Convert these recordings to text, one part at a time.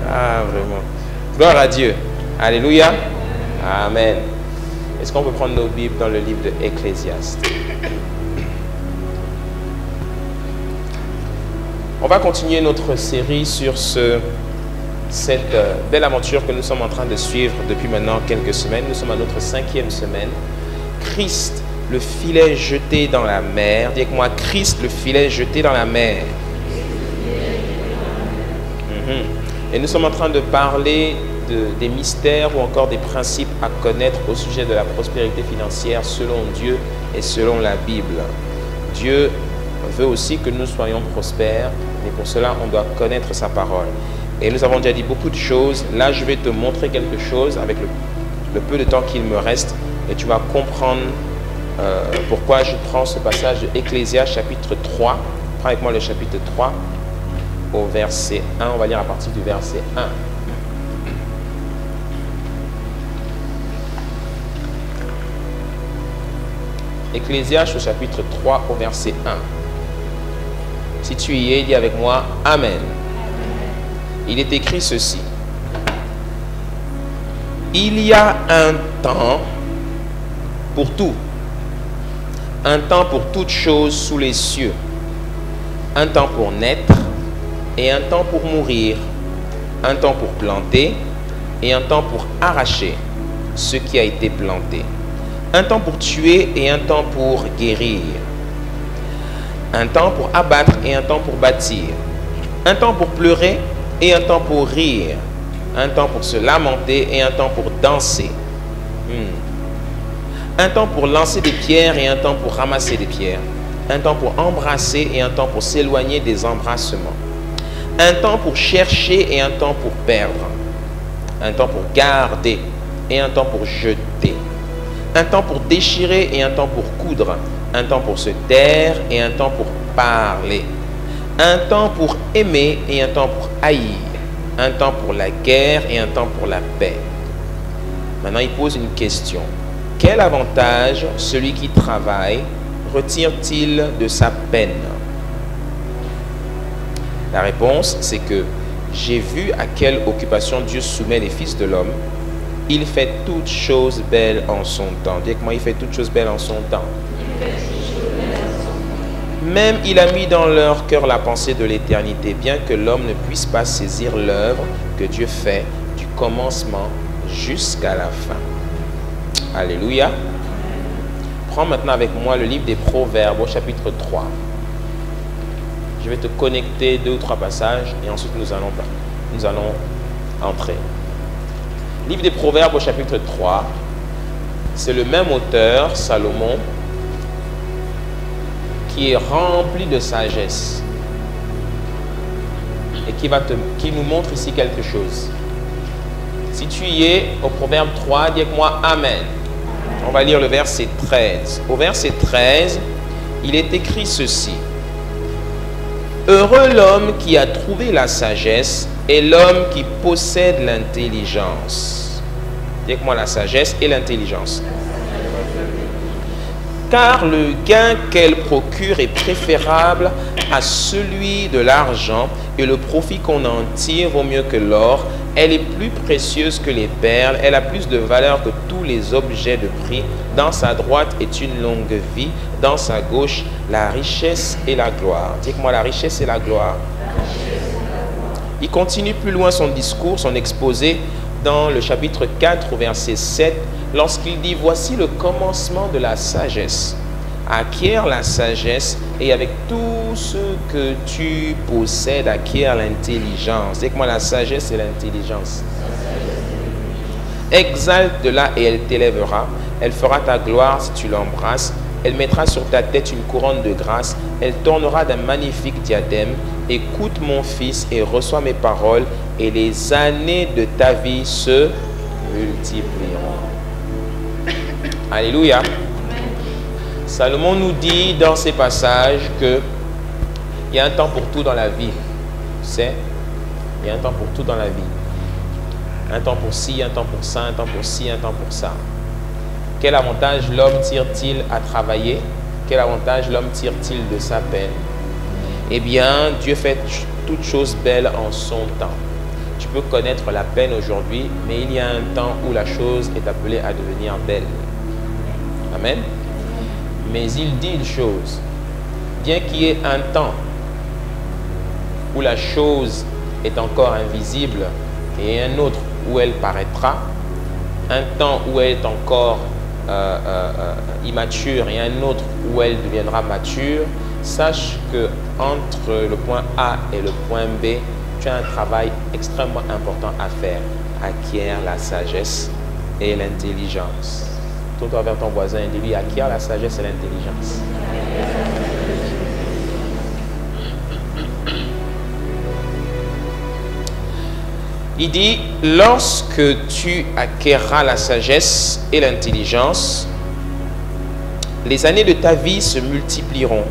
Ah, vraiment. Gloire à Dieu. Alléluia. Amen. Est-ce qu'on peut prendre nos Bibles dans le livre de Ecclésiaste? On va continuer notre série sur cette belle aventure que nous sommes en train de suivre depuis maintenant quelques semaines. Nous sommes à notre 5e semaine. Christ, le filet jeté dans la mer. Dis avec moi, Christ, le filet jeté dans la mer. Et nous sommes en train de parler des mystères ou encore des principes à connaître au sujet de la prospérité financière selon Dieu et selon la Bible. Dieu veut aussi que nous soyons prospères, mais pour cela, on doit connaître sa parole. Et nous avons déjà dit beaucoup de choses. Là, je vais te montrer quelque chose avec le peu de temps qu'il me reste et tu vas comprendre pourquoi je prends ce passage de Ecclésiaste chapitre 3. Prends avec moi le chapitre 3 au verset 1. On va lire à partir du verset 1. Ecclésiaste au chapitre 3 au verset 1. Si tu y es, dis avec moi Amen. Il est écrit ceci. Il y a un temps pour tout. Un temps pour toutes choses sous les cieux. Un temps pour naître et un temps pour mourir. Un temps pour planter et un temps pour arracher ce qui a été planté. Un temps pour tuer et un temps pour guérir. Un temps pour abattre et un temps pour bâtir. Un temps pour pleurer et un temps pour rire. Un temps pour se lamenter et un temps pour danser. Un temps pour lancer des pierres et un temps pour ramasser des pierres. Un temps pour embrasser et un temps pour s'éloigner des embrassements. Un temps pour chercher et un temps pour perdre. Un temps pour garder et un temps pour jeter. Un temps pour déchirer et un temps pour coudre. Un temps pour se taire et un temps pour parler. Un temps pour aimer et un temps pour haïr. Un temps pour la guerre et un temps pour la paix. Maintenant, il pose une question. Quel avantage celui qui travaille retire-t-il de sa peine? La réponse, c'est que j'ai vu à quelle occupation Dieu soumet les fils de l'homme. Il fait toutes choses belles en son temps. Dis avec moi, il fait toutes choses belles en son temps. Même il a mis dans leur cœur la pensée de l'éternité, bien que l'homme ne puisse pas saisir l'œuvre que Dieu fait du commencement jusqu'à la fin. Alléluia. Prends maintenant avec moi le livre des Proverbes au chapitre 3. Je vais te connecter 2 ou 3 passages et ensuite nous allons entrer. Livre des Proverbes au chapitre 3, c'est le même auteur, Salomon, qui est rempli de sagesse et qui nous montre ici quelque chose. Si tu y es, au Proverbe 3, dis avec moi Amen. On va lire le verset 13. Au verset 13, il est écrit ceci. Heureux l'homme qui a trouvé la sagesse et l'homme qui possède l'intelligence. Dis avec moi la sagesse et l'intelligence. Car le gain qu'elle procure est préférable à celui de l'argent et le profit qu'on en tire vaut mieux que l'or. Elle est plus précieuse que les perles, elle a plus de valeur que tous les objets de prix. Dans sa droite est une longue vie, dans sa gauche la richesse et la gloire. Dis-moi la richesse et la gloire. Il continue plus loin son discours, son exposé dans le chapitre 4 au verset 7, lorsqu'il dit « Voici le commencement de la sagesse. Acquiert la sagesse et avec tout ce que tu possèdes, acquiert l'intelligence. » Dis-moi la sagesse et l'intelligence. Exalte-la et elle t'élèvera. Elle fera ta gloire si tu l'embrasses. Elle mettra sur ta tête une couronne de grâce. Elle t'ornera d'un magnifique diadème. Écoute mon fils et reçois mes paroles et les années de ta vie se multiplieront. Alléluia. Salomon nous dit dans ces passages qu'il y a un temps pour tout dans la vie. Tu sais, il y a un temps pour tout dans la vie. Un temps pour ci, un temps pour ça, un temps pour ci, un temps pour ça. Quel avantage l'homme tire-t-il à travailler? Quel avantage l'homme tire-t-il de sa peine? Eh bien, Dieu fait toutes choses belles en son temps. Tu peux connaître la peine aujourd'hui, mais il y a un temps où la chose est appelée à devenir belle. Amen. Mais il dit une chose, bien qu'il y ait un temps où la chose est encore invisible et un autre où elle paraîtra, un temps où elle est encore immature et un autre où elle deviendra mature, sache que entre le point A et le point B, tu as un travail extrêmement important à faire. Acquiert la sagesse et l'intelligence. Tourne-toi vers ton voisin et dis-lui, acquiert la sagesse et l'intelligence. Il dit, lorsque tu acquerras la sagesse et l'intelligence, les années de ta vie se multiplieront.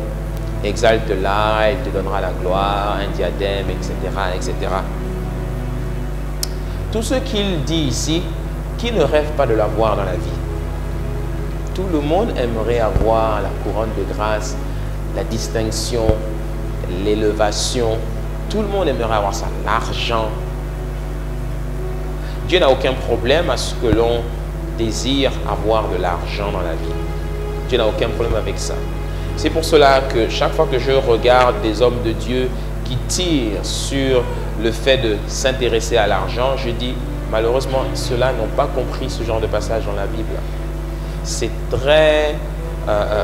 Exalte-la, elle te donnera la gloire, un diadème, etc., etc. Tout ce qu'il dit ici, qui ne rêve pas de l'avoir dans la vie? Tout le monde aimerait avoir la couronne de grâce, la distinction, l'élévation. Tout le monde aimerait avoir ça, l'argent. Dieu n'a aucun problème à ce que l'on désire avoir de l'argent dans la vie. Dieu n'a aucun problème avec ça. C'est pour cela que chaque fois que je regarde des hommes de Dieu qui tirent sur le fait de s'intéresser à l'argent, je dis, malheureusement, ceux-là n'ont pas compris ce genre de passage dans la Bible. C'est très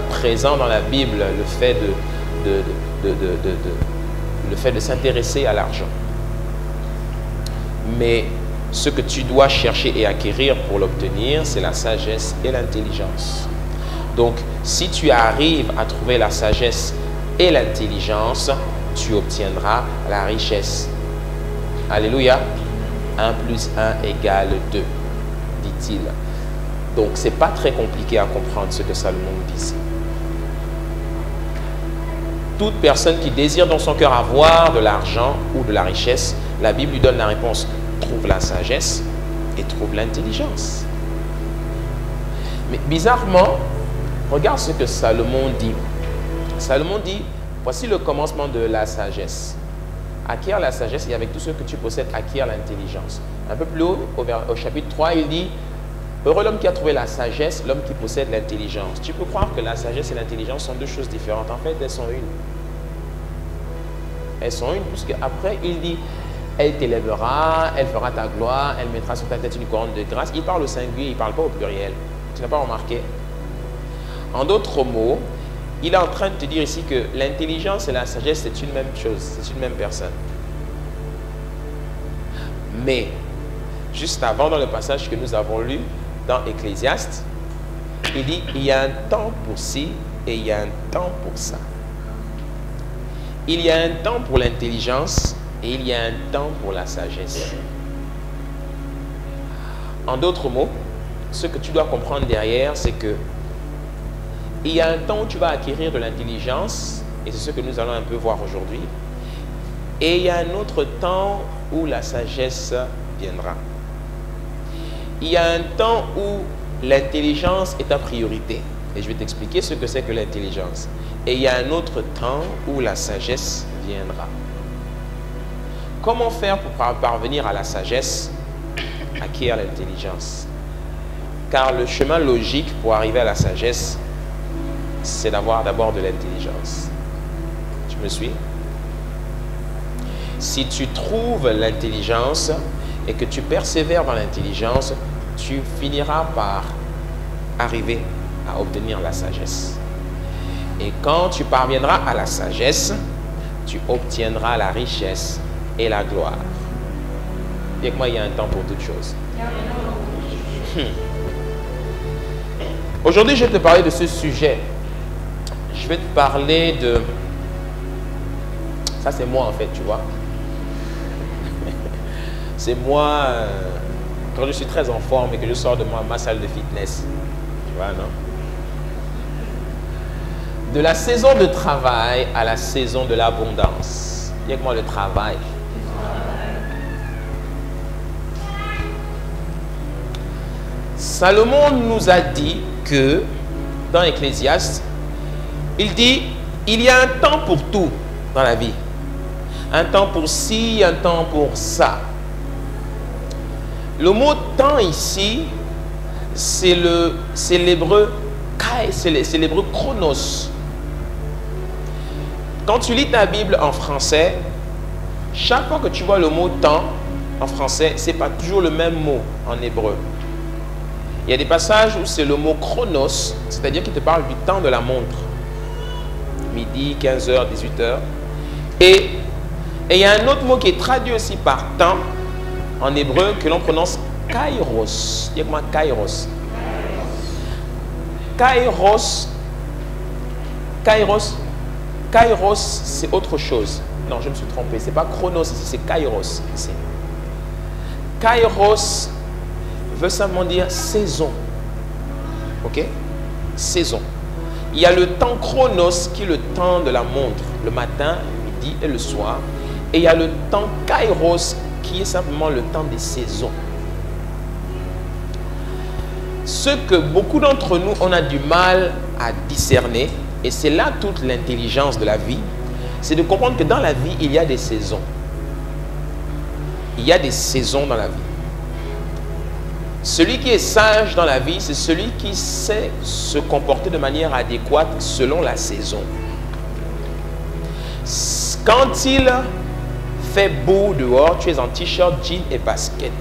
présent dans la Bible, le fait de s'intéresser à l'argent. Mais ce que tu dois chercher et acquérir pour l'obtenir, c'est la sagesse et l'intelligence. Donc, si tu arrives à trouver la sagesse et l'intelligence, tu obtiendras la richesse. Alléluia. 1 plus 1 égale 2, dit-il. Donc, ce n'est pas très compliqué à comprendre ce que Salomon dit. Toute personne qui désire dans son cœur avoir de l'argent ou de la richesse, la Bible lui donne la réponse. Trouve la sagesse et trouve l'intelligence. Mais bizarrement, regarde ce que Salomon dit. Salomon dit, voici le commencement de la sagesse. Acquiert la sagesse et avec tout ce que tu possèdes, acquiert l'intelligence. Un peu plus haut, au chapitre 3, il dit, heureux l'homme qui a trouvé la sagesse, l'homme qui possède l'intelligence. Tu peux croire que la sagesse et l'intelligence sont deux choses différentes. En fait, elles sont une. Elles sont une, puisque après, il dit, elle t'élèvera, elle fera ta gloire, elle mettra sur ta tête une couronne de grâce. Il parle au singulier, il ne parle pas au pluriel. Tu n'as pas remarqué? En d'autres mots, il est en train de te dire ici que l'intelligence et la sagesse, c'est une même chose, c'est une même personne. Mais, juste avant, dans le passage que nous avons lu, dans Ecclésiaste, il dit, il y a un temps pour ci et il y a un temps pour ça. Il y a un temps pour l'intelligence et il y a un temps pour la sagesse. En d'autres mots, ce que tu dois comprendre derrière, c'est que il y a un temps où tu vas acquérir de l'intelligence, et c'est ce que nous allons un peu voir aujourd'hui, et il y a un autre temps où la sagesse viendra. Il y a un temps où l'intelligence est ta priorité, et je vais t'expliquer ce que c'est que l'intelligence. Et il y a un autre temps où la sagesse viendra. Comment faire pour parvenir à la sagesse? Acquérir l'intelligence. Car le chemin logique pour arriver à la sagesse, c'est d'avoir d'abord de l'intelligence. Tu me suis? Si tu trouves l'intelligence et que tu persévères dans l'intelligence, tu finiras par arriver à obtenir la sagesse. Et quand tu parviendras à la sagesse, tu obtiendras la richesse et la gloire. Dis que moi, il y a un temps pour toutes choses. Aujourd'hui, je vais te parler de ce sujet. Je vais te parler de... Ça, c'est moi, en fait, tu vois. C'est moi, quand je suis très en forme et que je sors de ma salle de fitness. Tu vois, non? De la saison de travail à la saison de l'abondance. Dis avec moi le travail. Salomon nous a dit que, dans Ecclésiaste, il dit, il y a un temps pour tout. dans la vie. Un temps pour ci, un temps pour ça. Le mot temps ici, c'est l'hébreu chronos. Quand tu lis ta Bible en français, chaque fois que tu vois le mot temps en français, ce n'est pas toujours le même mot en hébreu. Il y a des passages où c'est le mot chronos, c'est-à-dire qu'il te parle du temps de la montre. Midi, 15h, 18h. Et il y a un autre mot qui est traduit aussi par temps en hébreu que l'on prononce kairos. Dis-moi kairos. Kairos, c'est autre chose. Non, je me suis trompé. Ce n'est pas chronos ici, c'est kairos ici. Kairos veut simplement dire saison. Ok? Saison. Il y a le temps chronos qui est le temps de la montre, le matin, le midi et le soir. Et il y a le temps kairos qui est simplement le temps des saisons. Ce que beaucoup d'entre nous, on a du mal à discerner, et c'est là toute l'intelligence de la vie, c'est de comprendre que dans la vie, il y a des saisons. Il y a des saisons dans la vie. Celui qui est sage dans la vie, c'est celui qui sait se comporter de manière adéquate selon la saison. Quand il fait beau dehors, tu es en t-shirt, jean et basket.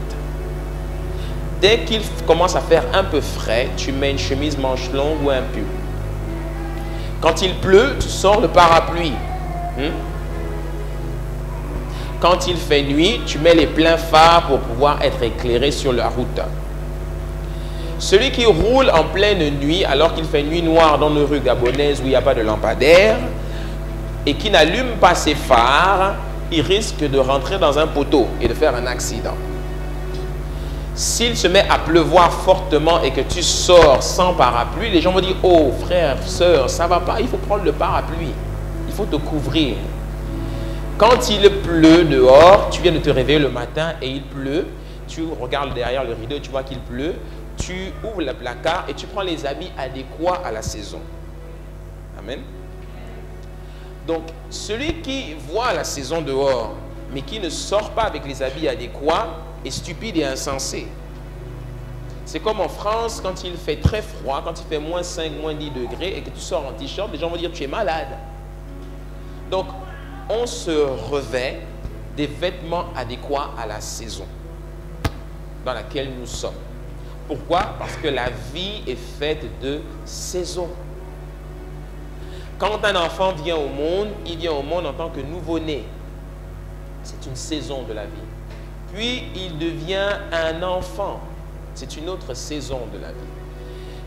Dès qu'il commence à faire un peu frais, tu mets une chemise manche longue ou un pull. Quand il pleut, tu sors le parapluie. Quand il fait nuit, tu mets les pleins phares pour pouvoir être éclairé sur la route. Celui qui roule en pleine nuit alors qu'il fait nuit noire dans nos rues gabonaises où il n'y a pas de lampadaire et qui n'allume pas ses phares, il risque de rentrer dans un poteau et de faire un accident. S'il se met à pleuvoir fortement et que tu sors sans parapluie, les gens vont dire « Oh frère, sœur, ça ne va pas, il faut prendre le parapluie. Il faut te couvrir. » Quand il pleut dehors, tu viens de te réveiller le matin et il pleut, tu regardes derrière le rideau, tu vois qu'il pleut, tu ouvres le placard et tu prends les habits adéquats à la saison. Amen. Donc, celui qui voit la saison dehors, mais qui ne sort pas avec les habits adéquats, est stupide et insensé. C'est comme en France, quand il fait très froid, quand il fait moins 5, moins 10 degrés et que tu sors en t-shirt, les gens vont dire tu es malade. Donc, on se revêt des vêtements adéquats à la saison dans laquelle nous sommes. Pourquoi? Parce que la vie est faite de saisons. Quand un enfant vient au monde, il vient au monde en tant que nouveau-né. C'est une saison de la vie. Puis, il devient un enfant. C'est une autre saison de la vie.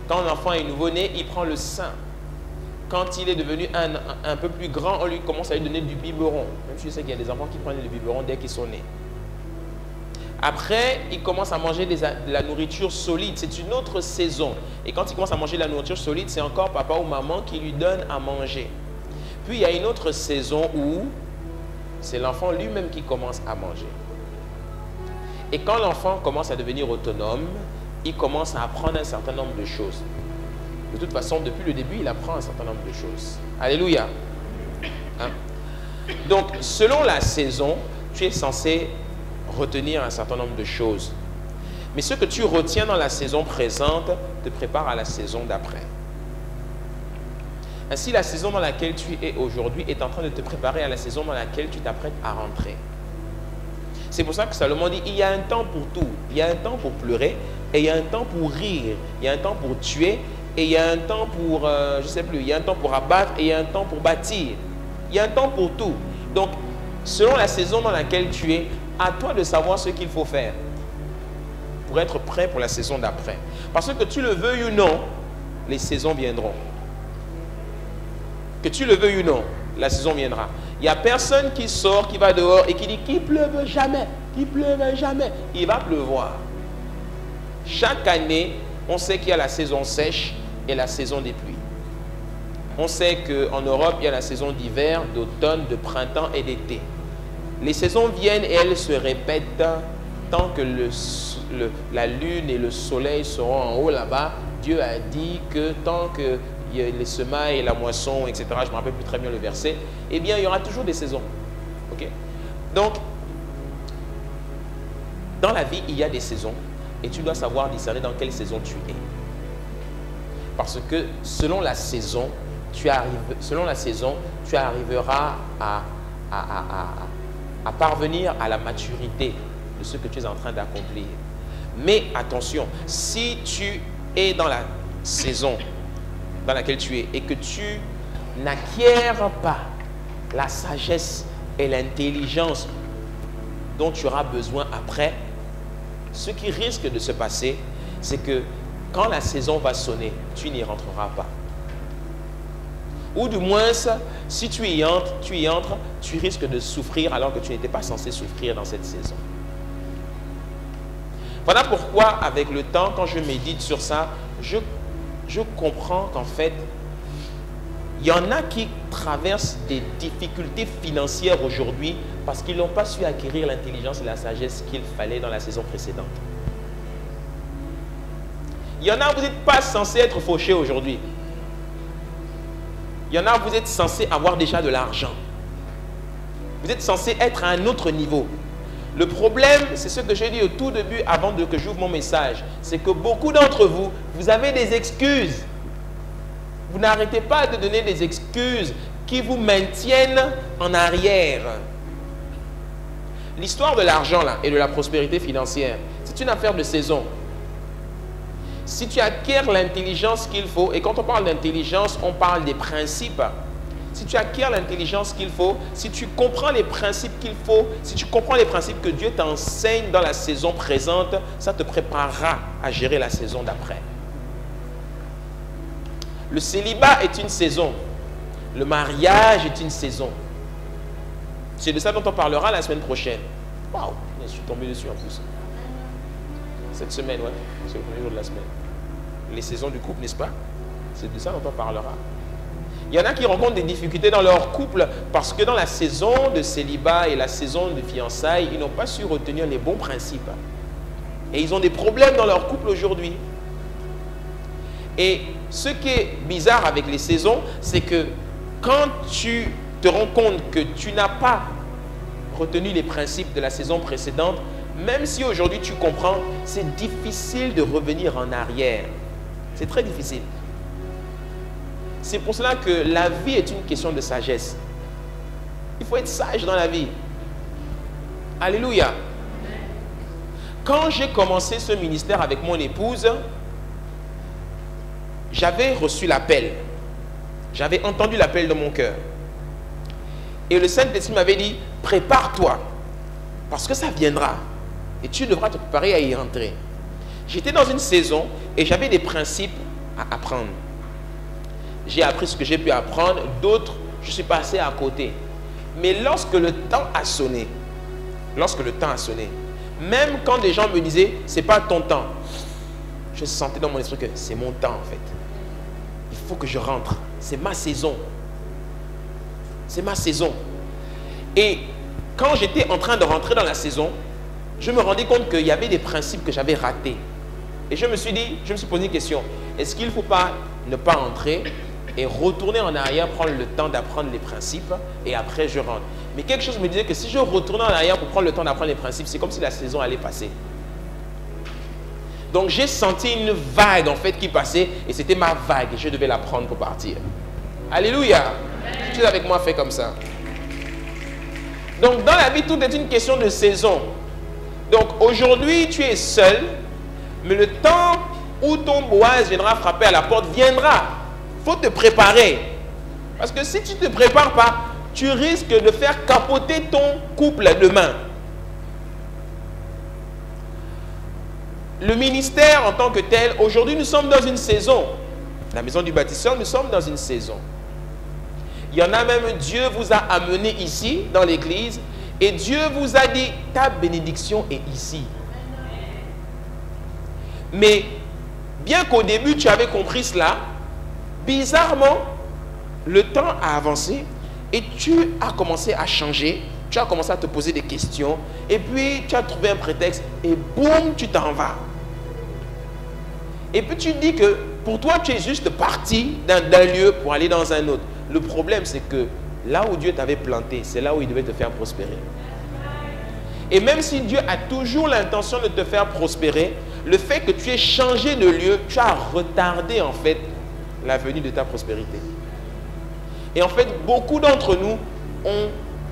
Quand l'enfant est nouveau-né, il prend le sein. Quand il est devenu un peu plus grand, on lui commence à lui donner du biberon. Même si je sais qu'il y a des enfants qui prennent le biberon dès qu'ils sont nés. Après, il commence à manger de la nourriture solide. C'est une autre saison. Et quand il commence à manger de la nourriture solide, c'est encore papa ou maman qui lui donne à manger. Puis, il y a une autre saison où c'est l'enfant lui-même qui commence à manger. Et quand l'enfant commence à devenir autonome, il commence à apprendre un certain nombre de choses. De toute façon, depuis le début, il apprend un certain nombre de choses. Alléluia. Hein? Donc, selon la saison, tu es censé retenir un certain nombre de choses. Mais ce que tu retiens dans la saison présente te prépare à la saison d'après. Ainsi, la saison dans laquelle tu es aujourd'hui est en train de te préparer à la saison dans laquelle tu t'apprêtes à rentrer. C'est pour ça que Salomon dit, il y a un temps pour tout. Il y a un temps pour pleurer et il y a un temps pour rire. Il y a un temps pour tuer et il y a un temps pour, je ne sais plus, il y a un temps pour abattre et il y a un temps pour bâtir. Il y a un temps pour tout. Donc, selon la saison dans laquelle tu es, à toi de savoir ce qu'il faut faire pour être prêt pour la saison d'après. Parce que tu le veuilles ou non, les saisons viendront. Que tu le veuilles ou non, la saison viendra. Il n'y a personne qui sort, qui va dehors et qui dit qu'il ne pleuve jamais, qu'il ne pleuve jamais. Il va pleuvoir. Chaque année, on sait qu'il y a la saison sèche et la saison des pluies. On sait qu'en Europe, il y a la saison d'hiver, d'automne, de printemps et d'été. Les saisons viennent et elles se répètent tant que la lune et le soleil seront en haut là-bas. Dieu a dit que tant qu'il il y a les semailles, la moisson, etc. Je ne me rappelle plus très bien le verset. Eh bien, il y aura toujours des saisons. Ok? Donc, dans la vie, il y a des saisons. Et tu dois savoir discerner dans quelle saison tu es. Parce que selon la saison, tu arriveras à parvenir à la maturité de ce que tu es en train d'accomplir. Mais attention, si tu es dans la saison dans laquelle tu es et que tu n'acquiers pas la sagesse et l'intelligence dont tu auras besoin après, ce qui risque de se passer, c'est que quand la saison va sonner, tu n'y rentreras pas. Ou du moins, si tu y entres, tu risques de souffrir alors que tu n'étais pas censé souffrir dans cette saison. Voilà pourquoi, avec le temps, quand je médite sur ça, je comprends qu'en fait, il y en a qui traversent des difficultés financières aujourd'hui parce qu'ils n'ont pas su acquérir l'intelligence et la sagesse qu'il fallait dans la saison précédente. Il y en a, vous n'êtes pas censé être fauché aujourd'hui. Il y en a, vous êtes censé avoir déjà de l'argent. Vous êtes censé être à un autre niveau. Le problème, c'est ce que j'ai dit au tout début avant que j'ouvre mon message. C'est que beaucoup d'entre vous, vous avez des excuses. Vous n'arrêtez pas de donner des excuses qui vous maintiennent en arrière. L'histoire de l'argent là et de la prospérité financière, c'est une affaire de saison. Si tu acquiers l'intelligence qu'il faut, et quand on parle d'intelligence, on parle des principes. Si tu acquiers l'intelligence qu'il faut, si tu comprends les principes qu'il faut, si tu comprends les principes que Dieu t'enseigne dans la saison présente, ça te préparera à gérer la saison d'après. Le célibat est une saison. Le mariage est une saison. C'est de ça dont on parlera la semaine prochaine. Waouh, je suis tombé dessus en plus. Cette semaine, ouais, c'est le premier jour de la semaine. Les saisons du couple, n'est-ce pas? C'est de ça dont on parlera. Il y en a qui rencontrent des difficultés dans leur couple parce que dans la saison de célibat et la saison de fiançailles, ils n'ont pas su retenir les bons principes. Et ils ont des problèmes dans leur couple aujourd'hui. Et ce qui est bizarre avec les saisons, c'est que quand tu te rends compte que tu n'as pas retenu les principes de la saison précédente, même si aujourd'hui tu comprends, c'est difficile de revenir en arrière. C'est très difficile. C'est pour cela que la vie est une question de sagesse. Il faut être sage dans la vie. Alléluia. Quand j'ai commencé ce ministère avec mon épouse, j'avais reçu l'appel. J'avais entendu l'appel dans mon cœur. Et le Saint-Esprit m'avait dit, prépare-toi, parce que ça viendra. Et tu devras te préparer à y entrer. J'étais dans une saison et j'avais des principes à apprendre. J'ai appris ce que j'ai pu apprendre, d'autres, je suis passé à côté. Mais lorsque le temps a sonné, même quand des gens me disaient, c'est pas ton temps, je sentais dans mon esprit que c'est mon temps en fait. Il faut que je rentre. C'est ma saison. C'est ma saison. Et quand j'étais en train de rentrer dans la saison, je me rendais compte qu'il y avait des principes que j'avais ratés. Et je me suis posé une question. Est-ce qu'il ne faut pas ne pas entrer et retourner en arrière, prendre le temps d'apprendre les principes et après je rentre? Mais quelque chose me disait que si je retournais en arrière pour prendre le temps d'apprendre les principes, c'est comme si la saison allait passer. Donc j'ai senti une vague en fait qui passait et c'était ma vague et je devais la prendre pour partir. Alléluia. Tu es avec moi, fais comme ça. Donc dans la vie, tout est une question de saison. Donc aujourd'hui, tu es seul, mais le temps où ton Boaz viendra frapper à la porte viendra. Il faut te préparer. Parce que si tu ne te prépares pas, tu risques de faire capoter ton couple demain. Le ministère en tant que tel, aujourd'hui nous sommes dans une saison. La maison du bâtisseur, nous sommes dans une saison. Il y en a même, Dieu vous a amené ici, dans l'église, et Dieu vous a dit, ta bénédiction est ici. Mais, bien qu'au début tu avais compris cela, bizarrement, le temps a avancé et tu as commencé à changer, tu as commencé à te poser des questions, et puis tu as trouvé un prétexte, et boum, tu t'en vas. Et puis tu dis que pour toi, tu es juste parti d'un lieu pour aller dans un autre. Le problème, c'est que là où Dieu t'avait planté, c'est là où il devait te faire prospérer. Et même si Dieu a toujours l'intention de te faire prospérer, le fait que tu aies changé de lieu, tu as retardé en fait la venue de ta prospérité. Et en fait, beaucoup d'entre nous,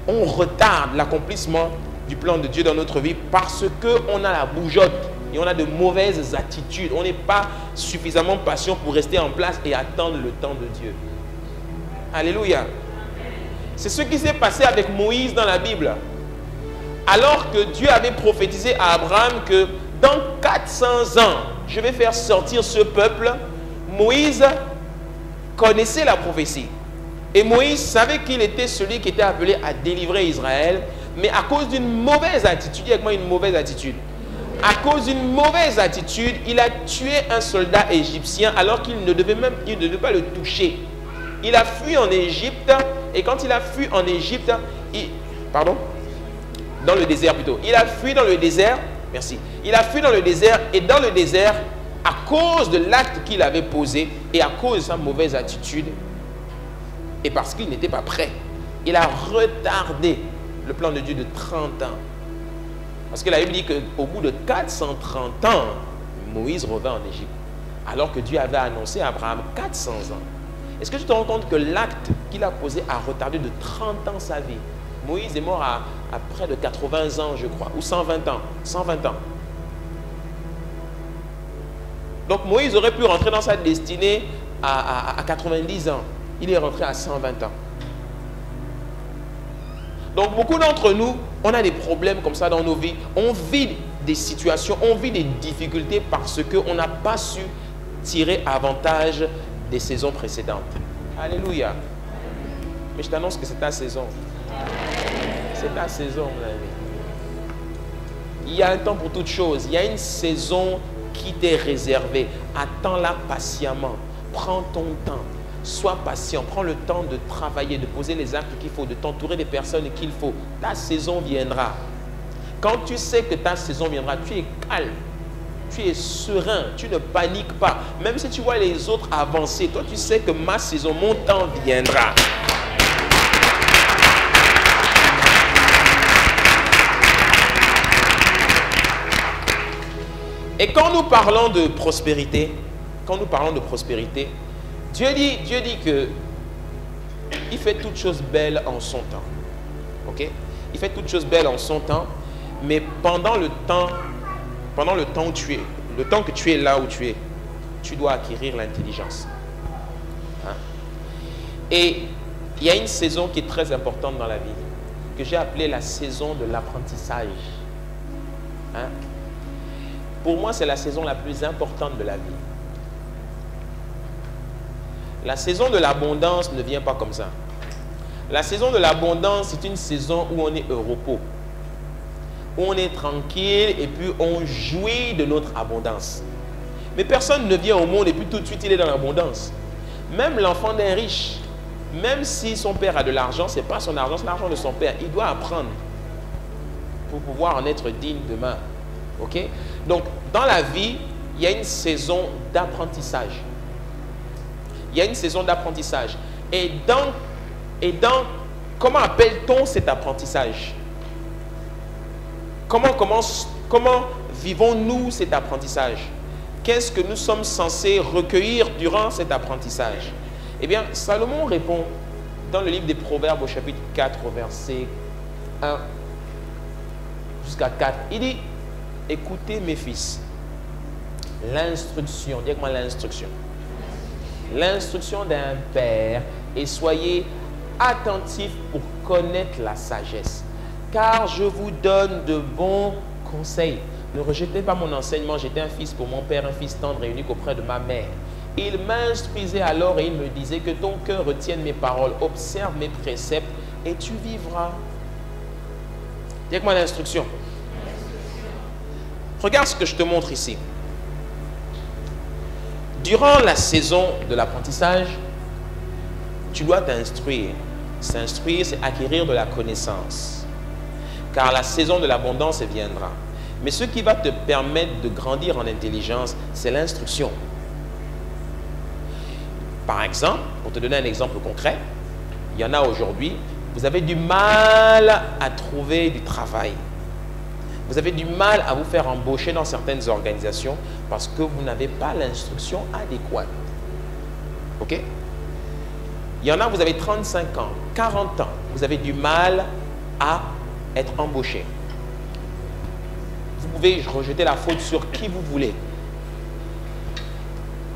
on retarde l'accomplissement du plan de Dieu dans notre vie parce qu'on a la bougeotte et on a de mauvaises attitudes. On n'est pas suffisamment patient pour rester en place et attendre le temps de Dieu. Alléluia. C'est ce qui s'est passé avec Moïse dans la Bible. Alors que Dieu avait prophétisé à Abraham que dans 400 ans, je vais faire sortir ce peuple, Moïse connaissait la prophétie. Et Moïse savait qu'il était celui qui était appelé à délivrer Israël, mais à cause d'une mauvaise attitude, dis avec moi une mauvaise attitude. À cause d'une mauvaise attitude, il a tué un soldat égyptien alors qu'il ne devait pas le toucher. Il a fui en Égypte, et quand il a fui en Égypte, dans le désert plutôt. Il a fui dans le désert, merci. Il a fui dans le désert, et dans le désert, à cause de l'acte qu'il avait posé, et à cause de sa mauvaise attitude, et parce qu'il n'était pas prêt, il a retardé le plan de Dieu de 30 ans. Parce que la Bible dit qu'au bout de 430 ans, Moïse revint en Égypte. Alors que Dieu avait annoncé à Abraham 400 ans. Est-ce que tu te rends compte que l'acte qu'il a posé a retardé de 30 ans sa vie? Moïse est mort à près de 80 ans, je crois, ou 120 ans. 120 ans. Donc Moïse aurait pu rentrer dans sa destinée à 90 ans. Il est rentré à 120 ans. Donc beaucoup d'entre nous, on a des problèmes comme ça dans nos vies. On vit des situations, on vit des difficultés parce qu'on n'a pas su tirer avantage des saisons précédentes. Alléluia. Mais je t'annonce que c'est ta saison. C'est ta saison, mon ami. Il y a un temps pour toute chose. Il y a une saison qui t'est réservée. Attends-la patiemment. Prends ton temps. Sois patient. Prends le temps de travailler, de poser les actes qu'il faut, de t'entourer des personnes qu'il faut. Ta saison viendra. Quand tu sais que ta saison viendra, tu es calme. Tu es serein. Tu ne paniques pas. Même si tu vois les autres avancer, toi tu sais que ma saison, mon temps viendra. Et quand nous parlons de prospérité, Dieu dit que il fait toutes choses belles en son temps. Ok? Il fait toutes choses belles en son temps, mais pendant le temps où tu es, le temps que tu es là où tu es, tu dois acquérir l'intelligence. Hein? Et il y a une saison qui est très importante dans la vie, que j'ai appelée la saison de l'apprentissage. Hein? Pour moi, c'est la saison la plus importante de la vie. La saison de l'abondance ne vient pas comme ça. La saison de l'abondance, c'est une saison où on est au repos, où on est tranquille et puis on jouit de notre abondance. Mais personne ne vient au monde et puis tout de suite il est dans l'abondance. Même l'enfant d'un riche, même si son père a de l'argent, ce n'est pas son argent, c'est l'argent de son père. Il doit apprendre pour pouvoir en être digne demain. Ok? Donc, dans la vie, il y a une saison d'apprentissage. Il y a une saison d'apprentissage. Et dans comment appelle-t-on cet apprentissage? Comment vivons-nous cet apprentissage? Qu'est-ce que nous sommes censés recueillir durant cet apprentissage? Eh bien, Salomon répond dans le livre des Proverbes au chapitre 4, au verset 1 jusqu'à 4. Il dit: écoutez mes fils, l'instruction, dis-moi l'instruction. L'instruction d'un père, et soyez attentifs pour connaître la sagesse. Car je vous donne de bons conseils. Ne rejetez pas mon enseignement. J'étais un fils pour mon père, un fils tendre et unique auprès de ma mère. Il m'instruisait alors et il me disait que ton cœur retienne mes paroles, observe mes préceptes et tu vivras. Dis-moi l'instruction. Regarde ce que je te montre ici. Durant la saison de l'apprentissage, tu dois t'instruire. S'instruire, c'est acquérir de la connaissance. Car la saison de l'abondance viendra. Mais ce qui va te permettre de grandir en intelligence, c'est l'instruction. Par exemple, pour te donner un exemple concret, il y en a aujourd'hui, vous avez du mal à trouver du travail. Vous avez du mal à vous faire embaucher dans certaines organisations parce que vous n'avez pas l'instruction adéquate. Ok? Il y en a, vous avez 35 ans, 40 ans, vous avez du mal à être embauché. Vous pouvez rejeter la faute sur qui vous voulez.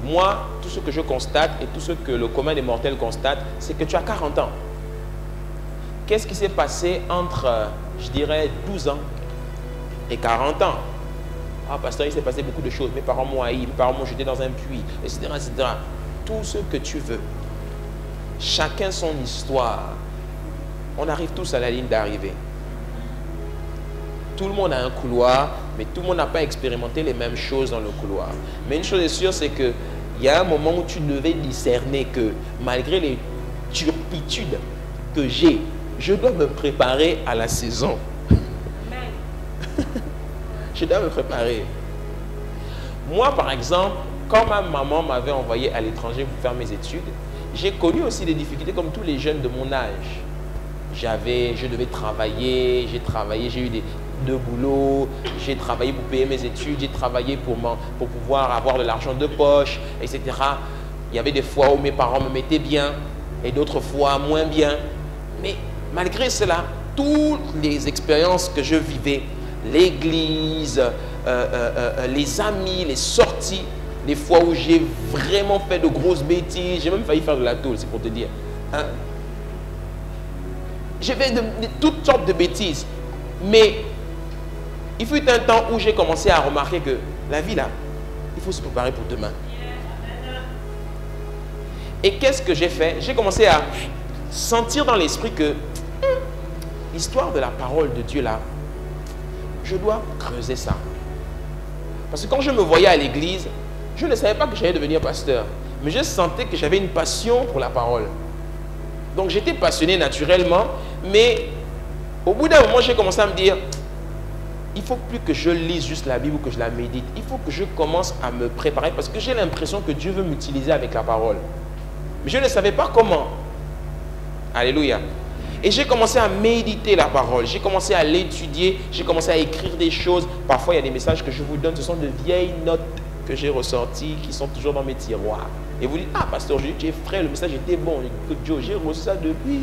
Moi, tout ce que je constate et tout ce que le commun des mortels constate, c'est que tu as 40 ans. Qu'est-ce qui s'est passé entre, je dirais, 12 ans et 40 ans? Ah, pasteur, il s'est passé beaucoup de choses. Mes parents m'ont haï, mes parents m'ont jeté dans un puits, etc., etc. Tout ce que tu veux. Chacun son histoire. On arrive tous à la ligne d'arrivée. Tout le monde a un couloir, mais tout le monde n'a pas expérimenté les mêmes choses dans le couloir. Mais une chose est sûre, c'est qu'il y a un moment où tu devais discerner que malgré les turpitudes que j'ai, je dois me préparer à la saison. Je dois me préparer. Moi, par exemple, quand ma maman m'avait envoyé à l'étranger pour faire mes études, j'ai connu aussi des difficultés comme tous les jeunes de mon âge. Je devais travailler, j'ai eu deux boulots, j'ai travaillé pour payer mes études, j'ai travaillé pour pouvoir avoir de l'argent de poche, etc. Il y avait des fois où mes parents me mettaient bien et d'autres fois moins bien. Mais malgré cela, toutes les expériences que je vivais, l'église, les amis, les sorties, les fois où j'ai vraiment fait de grosses bêtises, j'ai même failli faire de la tôle, c'est pour te dire. Hein? J'ai fait de toutes sortes de bêtises. Mais il fut un temps où j'ai commencé à remarquer que la vie là, il faut se préparer pour demain. Et qu'est-ce que j'ai fait? J'ai commencé à sentir dans l'esprit que l'histoire de la parole de Dieu là, je dois creuser ça. Parce que quand je me voyais à l'église, je ne savais pas que j'allais devenir pasteur. Mais je sentais que j'avais une passion pour la parole. Donc j'étais passionné naturellement, mais au bout d'un moment, j'ai commencé à me dire, il ne faut plus que je lise juste la Bible ou que je la médite. Il faut que je commence à me préparer parce que j'ai l'impression que Dieu veut m'utiliser avec la parole. Mais je ne savais pas comment. Alléluia. Et j'ai commencé à méditer la parole. J'ai commencé à l'étudier. J'ai commencé à écrire des choses. Parfois, il y a des messages que je vous donne. Ce sont de vieilles notes que j'ai ressorties qui sont toujours dans mes tiroirs. Et vous dites, ah, pasteur, tu es frais, le message était bon. Écoute, Joe, j'ai reçu ça depuis.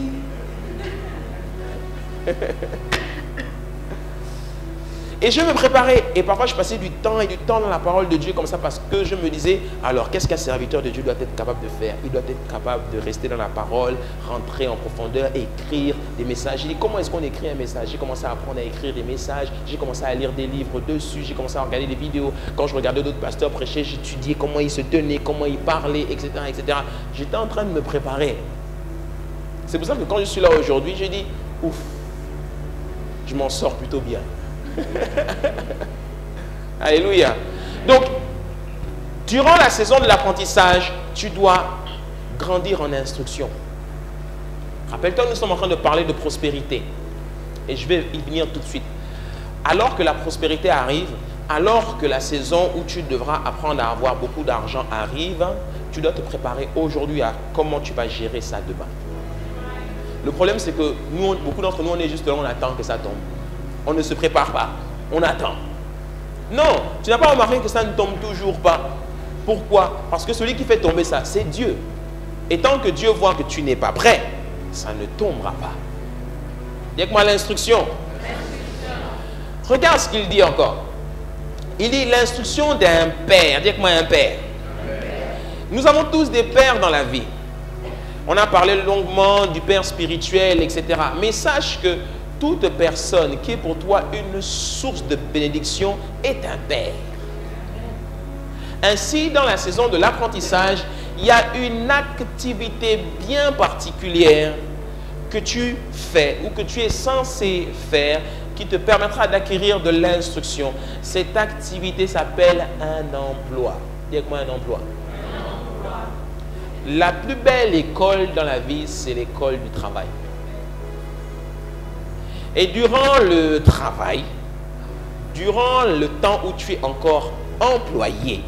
Et je me préparais. Et parfois, je passais du temps dans la parole de Dieu comme ça parce que je me disais, alors, qu'est-ce qu'un serviteur de Dieu doit être capable de faire? Il doit être capable de rester dans la parole, rentrer en profondeur, écrire des messages. J'ai dit, comment est-ce qu'on écrit un message? J'ai commencé à apprendre à écrire des messages. J'ai commencé à lire des livres dessus. J'ai commencé à regarder des vidéos. Quand je regardais d'autres pasteurs prêcher, j'étudiais comment ils se tenaient, comment ils parlaient, etc., etc. J'étais en train de me préparer. C'est pour ça que quand je suis là aujourd'hui, j'ai dit, ouf, je m'en sors plutôt bien. Alléluia. Donc, durant la saison de l'apprentissage, tu dois grandir en instruction. Rappelle-toi, nous sommes en train de parler de prospérité. Et je vais y venir tout de suite. Alors que la prospérité arrive, alors que la saison où tu devras apprendre à avoir beaucoup d'argent arrive, tu dois te préparer aujourd'hui à comment tu vas gérer ça demain. Le problème, c'est que nous, beaucoup d'entre nous, on est juste là, on attend que ça tombe. On ne se prépare pas, on attend. Non, tu n'as pas remarqué que ça ne tombe toujours pas. Pourquoi? Parce que celui qui fait tomber ça, c'est Dieu. Et tant que Dieu voit que tu n'es pas prêt, ça ne tombera pas. Dis-moi l'instruction. Regarde ce qu'il dit encore. Il dit l'instruction d'un père. Dis-moi un père. Nous avons tous des pères dans la vie. On a parlé longuement du père spirituel, etc. Mais sache que toute personne qui est pour toi une source de bénédiction est un père. Ainsi, dans la saison de l'apprentissage, il y a une activité bien particulière que tu fais ou que tu es censé faire qui te permettra d'acquérir de l'instruction. Cette activité s'appelle un emploi. Dis-moi un emploi. La plus belle école dans la vie, c'est l'école du travail. Et durant le travail, durant le temps où tu es encore employé,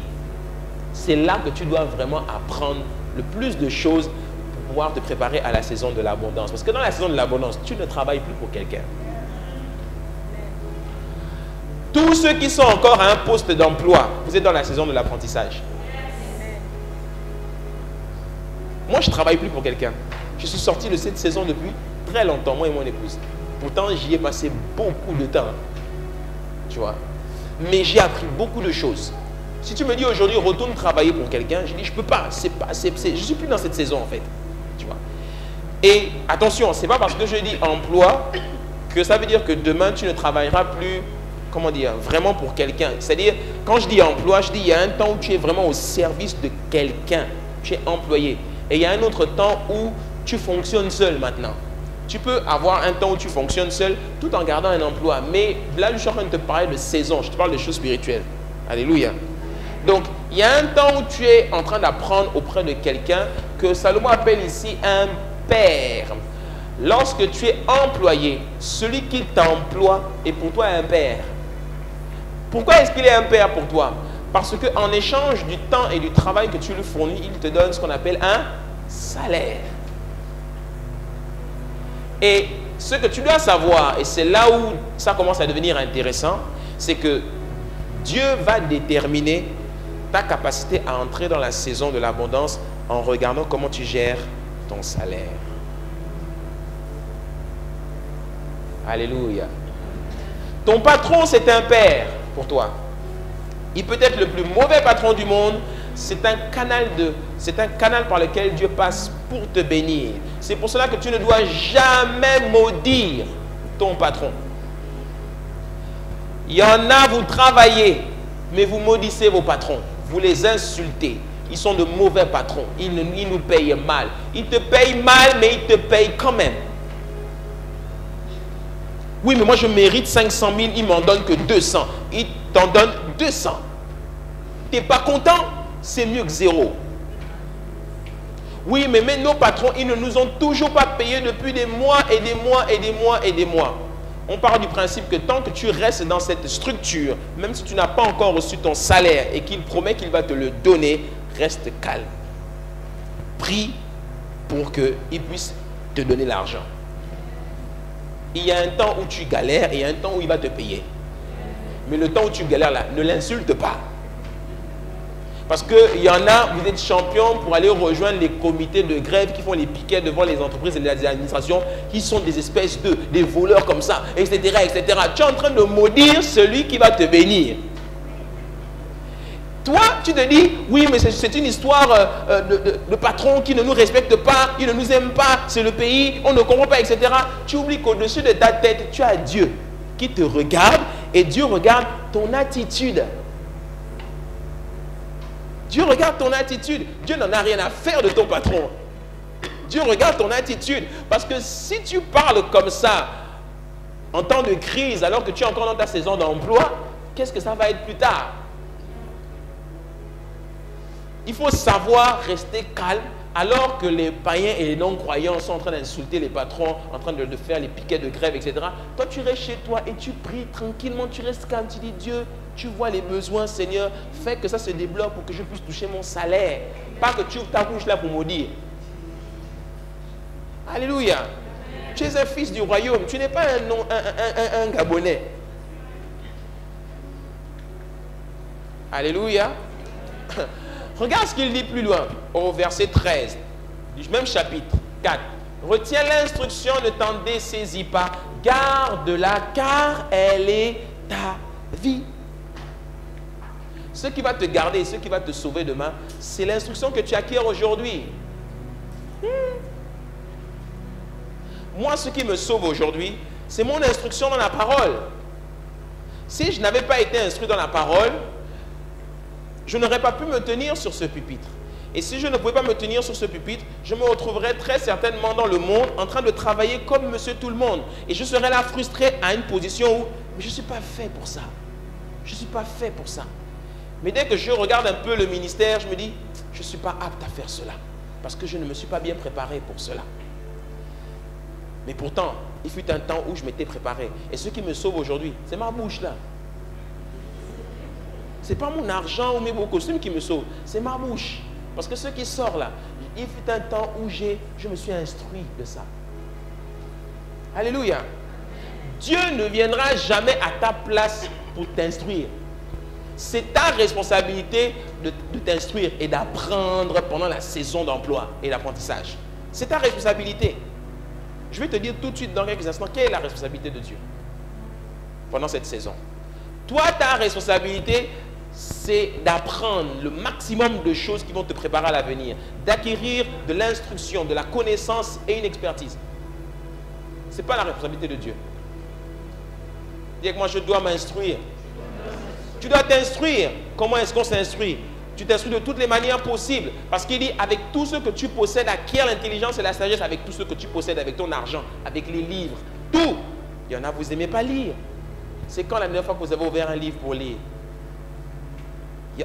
c'est là que tu dois vraiment apprendre le plus de choses pour pouvoir te préparer à la saison de l'abondance. Parce que dans la saison de l'abondance, tu ne travailles plus pour quelqu'un. Tous ceux qui sont encore à un poste d'emploi, vous êtes dans la saison de l'apprentissage. Moi, je ne travaille plus pour quelqu'un. Je suis sorti de cette saison depuis très longtemps, moi et mon épouse. Pourtant, j'y ai passé beaucoup de temps. Tu vois. Mais j'ai appris beaucoup de choses. Si tu me dis aujourd'hui, retourne travailler pour quelqu'un, je dis, je ne peux pas. Je ne suis plus dans cette saison, en fait. Tu vois. Et attention, ce n'est pas parce que je dis emploi que ça veut dire que demain, tu ne travailleras plus, comment dire, vraiment pour quelqu'un. C'est-à-dire, quand je dis emploi, je dis, il y a un temps où tu es vraiment au service de quelqu'un. Tu es employé. Et il y a un autre temps où tu fonctionnes seul maintenant. Tu peux avoir un temps où tu fonctionnes seul tout en gardant un emploi. Mais là, je suis en train de te parler de saison. Je te parle de choses spirituelles. Alléluia. Donc, il y a un temps où tu es en train d'apprendre auprès de quelqu'un que Salomon appelle ici un père. Lorsque tu es employé, celui qui t'emploie est pour toi un père. Pourquoi est-ce qu'il est un père pour toi? Parce qu'en échange du temps et du travail que tu lui fournis, il te donne ce qu'on appelle un salaire. Et ce que tu dois savoir, et c'est là où ça commence à devenir intéressant, c'est que Dieu va déterminer ta capacité à entrer dans la saison de l'abondance en regardant comment tu gères ton salaire. Alléluia. Ton patron, c'est un père pour toi. Il peut être le plus mauvais patron du monde. C'est un canal par lequel Dieu passe pour te bénir. C'est pour cela que tu ne dois jamais maudire ton patron. Il y en a, vous travaillez, mais vous maudissez vos patrons. Vous les insultez. Ils sont de mauvais patrons. Ils nous payent mal. Ils te payent mal, mais ils te payent quand même. Oui, mais moi je mérite 500 000, il m'en donne que 200. Il t'en donne 200. Tu n'es pas content? C'est mieux que zéro. Oui, mais nos patrons, ils ne nous ont toujours pas payés depuis des mois et des mois et des mois et des mois. On part du principe que tant que tu restes dans cette structure, même si tu n'as pas encore reçu ton salaire et qu'il promet qu'il va te le donner, reste calme. Prie pour qu'il puisse te donner l'argent. Il y a un temps où tu galères et il y a un temps où il va te payer. Mais le temps où tu galères là, ne l'insulte pas. Parce qu'il y en a, vous êtes champion pour aller rejoindre les comités de grève qui font les piquets devant les entreprises et les administrations, qui sont des espèces des voleurs comme ça, etc., etc. Tu es en train de maudire celui qui va te bénir. Toi, tu te dis, oui, mais c'est une histoire de patron qui ne nous respecte pas, il ne nous aime pas, c'est le pays, on ne comprend pas, etc. Tu oublies qu'au-dessus de ta tête, tu as Dieu qui te regarde et Dieu regarde ton attitude. Dieu regarde ton attitude. Dieu n'en a rien à faire de ton patron. Dieu regarde ton attitude. Parce que si tu parles comme ça, en temps de crise, alors que tu es encore dans ta saison d'emploi, qu'est-ce que ça va être plus tard? Il faut savoir rester calme alors que les païens et les non-croyants sont en train d'insulter les patrons, en train de faire les piquets de grève, etc. Toi, tu restes chez toi et tu pries tranquillement, tu restes calme, tu dis Dieu, tu vois les besoins, Seigneur, fais que ça se débloque pour que je puisse toucher mon salaire. Pas que tu ouvres ta bouche là pour maudire. Alléluia. Tu es un fils du royaume, tu n'es pas un Gabonais. Alléluia. Regarde ce qu'il dit plus loin, au verset 13, du même chapitre 4. Retiens l'instruction, ne t'en dessaisis pas, garde-la, car elle est ta vie. Ce qui va te garder, ce qui va te sauver demain, c'est l'instruction que tu acquiers aujourd'hui. Moi, ce qui me sauve aujourd'hui, c'est mon instruction dans la parole. Si je n'avais pas été instruit dans la parole, je n'aurais pas pu me tenir sur ce pupitre. Et si je ne pouvais pas me tenir sur ce pupitre, je me retrouverais très certainement dans le monde en train de travailler comme monsieur tout le monde. Et je serais là frustré à une position où mais je ne suis pas fait pour ça. Je ne suis pas fait pour ça. Mais dès que je regarde un peu le ministère, je me dis, je ne suis pas apte à faire cela. Parce que je ne me suis pas bien préparé pour cela. Mais pourtant, il fut un temps où je m'étais préparé. Et ce qui me sauve aujourd'hui, c'est ma bouche là. Ce n'est pas mon argent ou mes beaux costumes qui me sauvent, c'est ma bouche. Parce que ce qui sort là, Il fut un temps où je me suis instruit de ça. Alléluia. Dieu ne viendra jamais à ta place pour t'instruire. C'est ta responsabilité de t'instruire et d'apprendre pendant la saison d'emploi et d'apprentissage. C'est ta responsabilité. Je vais te dire tout de suite dans quelques instants quelle est la responsabilité de Dieu pendant cette saison. Toi, ta responsabilité, c'est d'apprendre le maximum de choses qui vont te préparer à l'avenir, d'acquérir de l'instruction, de la connaissance et une expertise. Ce n'est pas la responsabilité de Dieu. Dis que moi, je dois m'instruire. Tu dois t'instruire. Comment est-ce qu'on s'instruit? Tu t'instruis de toutes les manières possibles. Parce qu'il dit, avec tout ce que tu possèdes, acquiert l'intelligence et la sagesse avec tout ce que tu possèdes, avec ton argent, avec les livres, tout. Il y en a, vous n'aimez pas lire. C'est quand la dernière fois que vous avez ouvert un livre pour lire?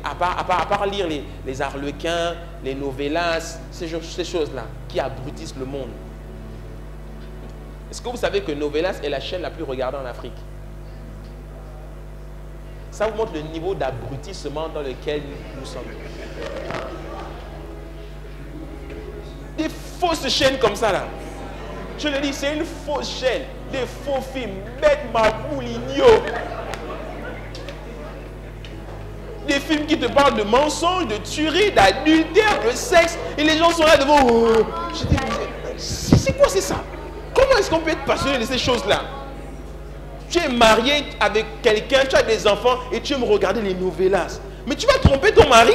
À part lire les Harlequins, les novellas, ces choses-là qui abrutissent le monde. Est-ce que vous savez que Novelas est la chaîne la plus regardée en Afrique? Ça vous montre le niveau d'abrutissement dans lequel nous sommes. Des fausses chaînes comme ça là. Je le dis, c'est une fausse chaîne. Des faux films. Bête ma bouligno. Des films qui te parlent de mensonges, de tueries, d'adultère, de sexe. Et les gens sont là devant. Oh. Je dis, c'est quoi c'est ça? Comment est-ce qu'on peut être passionné de ces choses-là? Tu es marié avec quelqu'un, tu as des enfants et tu aimes regarder les novellas. Mais tu vas tromper ton mari?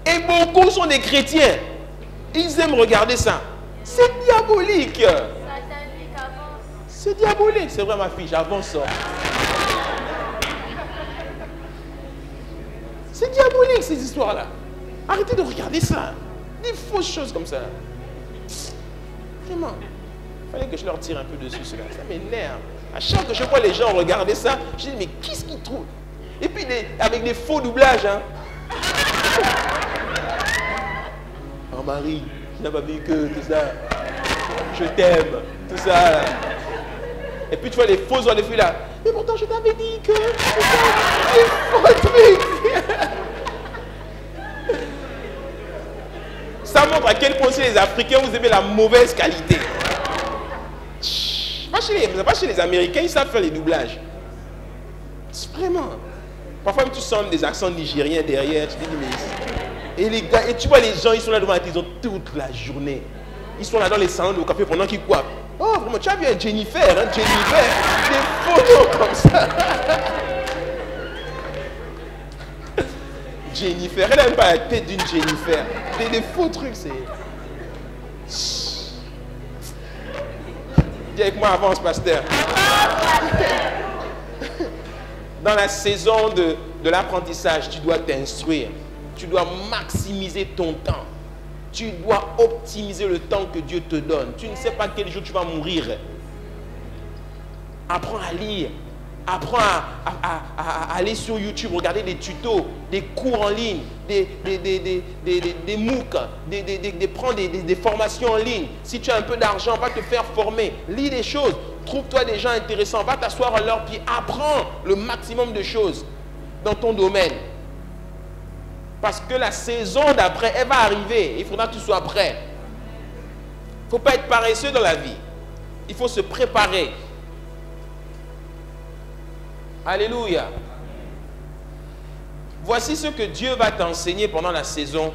Et beaucoup sont des chrétiens. Ils aiment regarder ça. C'est diabolique. C'est diabolique. C'est vrai ma fille, j'avance. C'est diabolique ces histoires-là. Arrêtez de regarder ça. Des fausses choses comme ça. Vraiment. Il fallait que je leur tire un peu dessus cela. Ça m'énerve. À chaque fois que je vois les gens regarder ça, je dis mais qu'est-ce qu'ils trouvent? Et puis avec des faux doublages. Hein. Oh Marie, tu n'as pas vu que tout ça. Je t'aime, tout ça. Et puis tu vois les fausses voix de filles là. Mais pourtant je t'avais dit que. Des faux trucs. Ça montre à quel point les Africains vous aimez la mauvaise qualité. Pas chez les Américains, ils savent faire les doublages. Vraiment. Parfois, tu sens des accents nigériens derrière. Tu te dis, mais... Et les gars, et tu vois les gens, ils sont là devant la télévision toute la journée. Ils sont là dans les salons de café pendant qu'ils coiffent. Oh, vraiment, tu as vu un Jennifer, hein, Jennifer. Des photos comme ça. Jennifer, elle n'a même pas la tête d'une Jennifer. Des faux trucs, c'est... Dis avec moi, avance, pasteur. Dans la saison de l'apprentissage, tu dois t'instruire. Tu dois maximiser ton temps. Tu dois optimiser le temps que Dieu te donne. Tu ne sais pas quel jour tu vas mourir. Apprends à lire. Apprends à aller sur YouTube, regarder des tutos, des cours en ligne, des MOOC, prendre des formations en ligne. Si tu as un peu d'argent, va te faire former. Lis des choses. Trouve-toi des gens intéressants. Va t'asseoir à leur pied. Apprends le maximum de choses dans ton domaine. Parce que la saison d'après, elle va arriver. Il faudra que tu sois prêt. Il ne faut pas être paresseux dans la vie. Il faut se préparer. Alléluia. Voici ce que Dieu va t'enseigner pendant la saison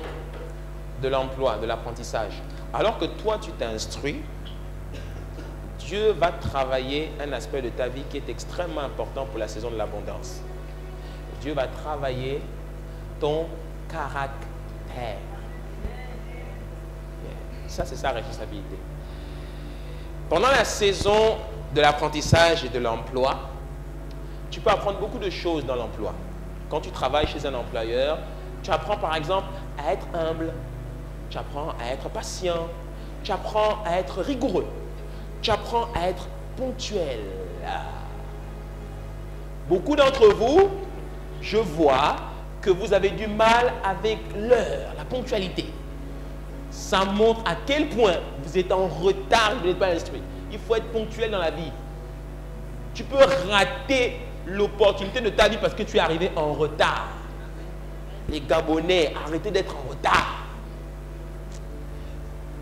de l'emploi, de l'apprentissage. Alors que toi, tu t'instruis, Dieu va travailler un aspect de ta vie qui est extrêmement important pour la saison de l'abondance. Dieu va travailler ton caractère. Ça, c'est sa responsabilité. Pendant la saison de l'apprentissage et de l'emploi, tu peux apprendre beaucoup de choses dans l'emploi. Quand tu travailles chez un employeur, tu apprends par exemple à être humble, tu apprends à être patient, tu apprends à être rigoureux, tu apprends à être ponctuel. Beaucoup d'entre vous, je vois que vous avez du mal avec l'heure, la ponctualité. Ça montre à quel point vous êtes en retard, vous n'êtes pas instruit. Il faut être ponctuel dans la vie. Tu peux rater l'opportunité de ta vie parce que tu es arrivé en retard. Les Gabonais, arrêtez d'être en retard.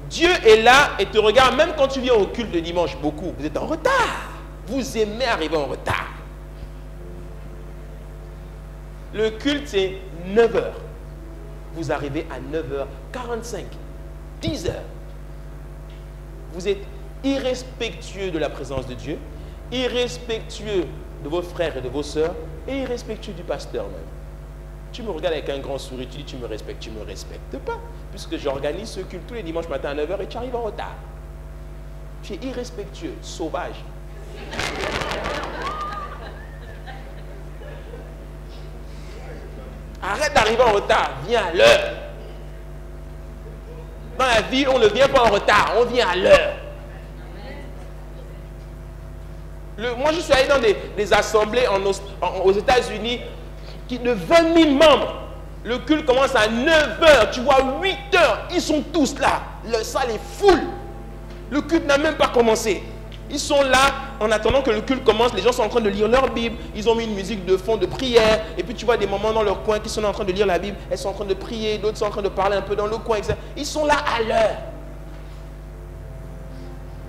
Dieu est là et te regarde, même quand tu viens au culte de dimanche, beaucoup, vous êtes en retard. Vous aimez arriver en retard. Le culte, c'est 9h. Vous arrivez à 9h45, 10h. Vous êtes irrespectueux de la présence de Dieu, irrespectueux de vos frères et de vos sœurs, et irrespectueux du pasteur même. Tu me regardes avec un grand sourire, tu dis tu me respectes pas, puisque j'organise ce culte tous les dimanches matin à 9h et tu arrives en retard. Tu es irrespectueux, sauvage. Arrête d'arriver en retard, viens à l'heure. Dans la vie, on ne vient pas en retard, on vient à l'heure. Moi, je suis allé dans des assemblées aux États-Unis de 20 000 membres. Le culte commence à 9 h, tu vois, 8 h, ils sont tous là. Le salle est full. Le culte n'a même pas commencé. Ils sont là, en attendant que le culte commence, les gens sont en train de lire leur Bible, ils ont mis une musique de fond de prière, et puis tu vois des mamans dans leur coin qui sont en train de lire la Bible, elles sont en train de prier, d'autres sont en train de parler un peu dans le coin, etc. Ils sont là à l'heure.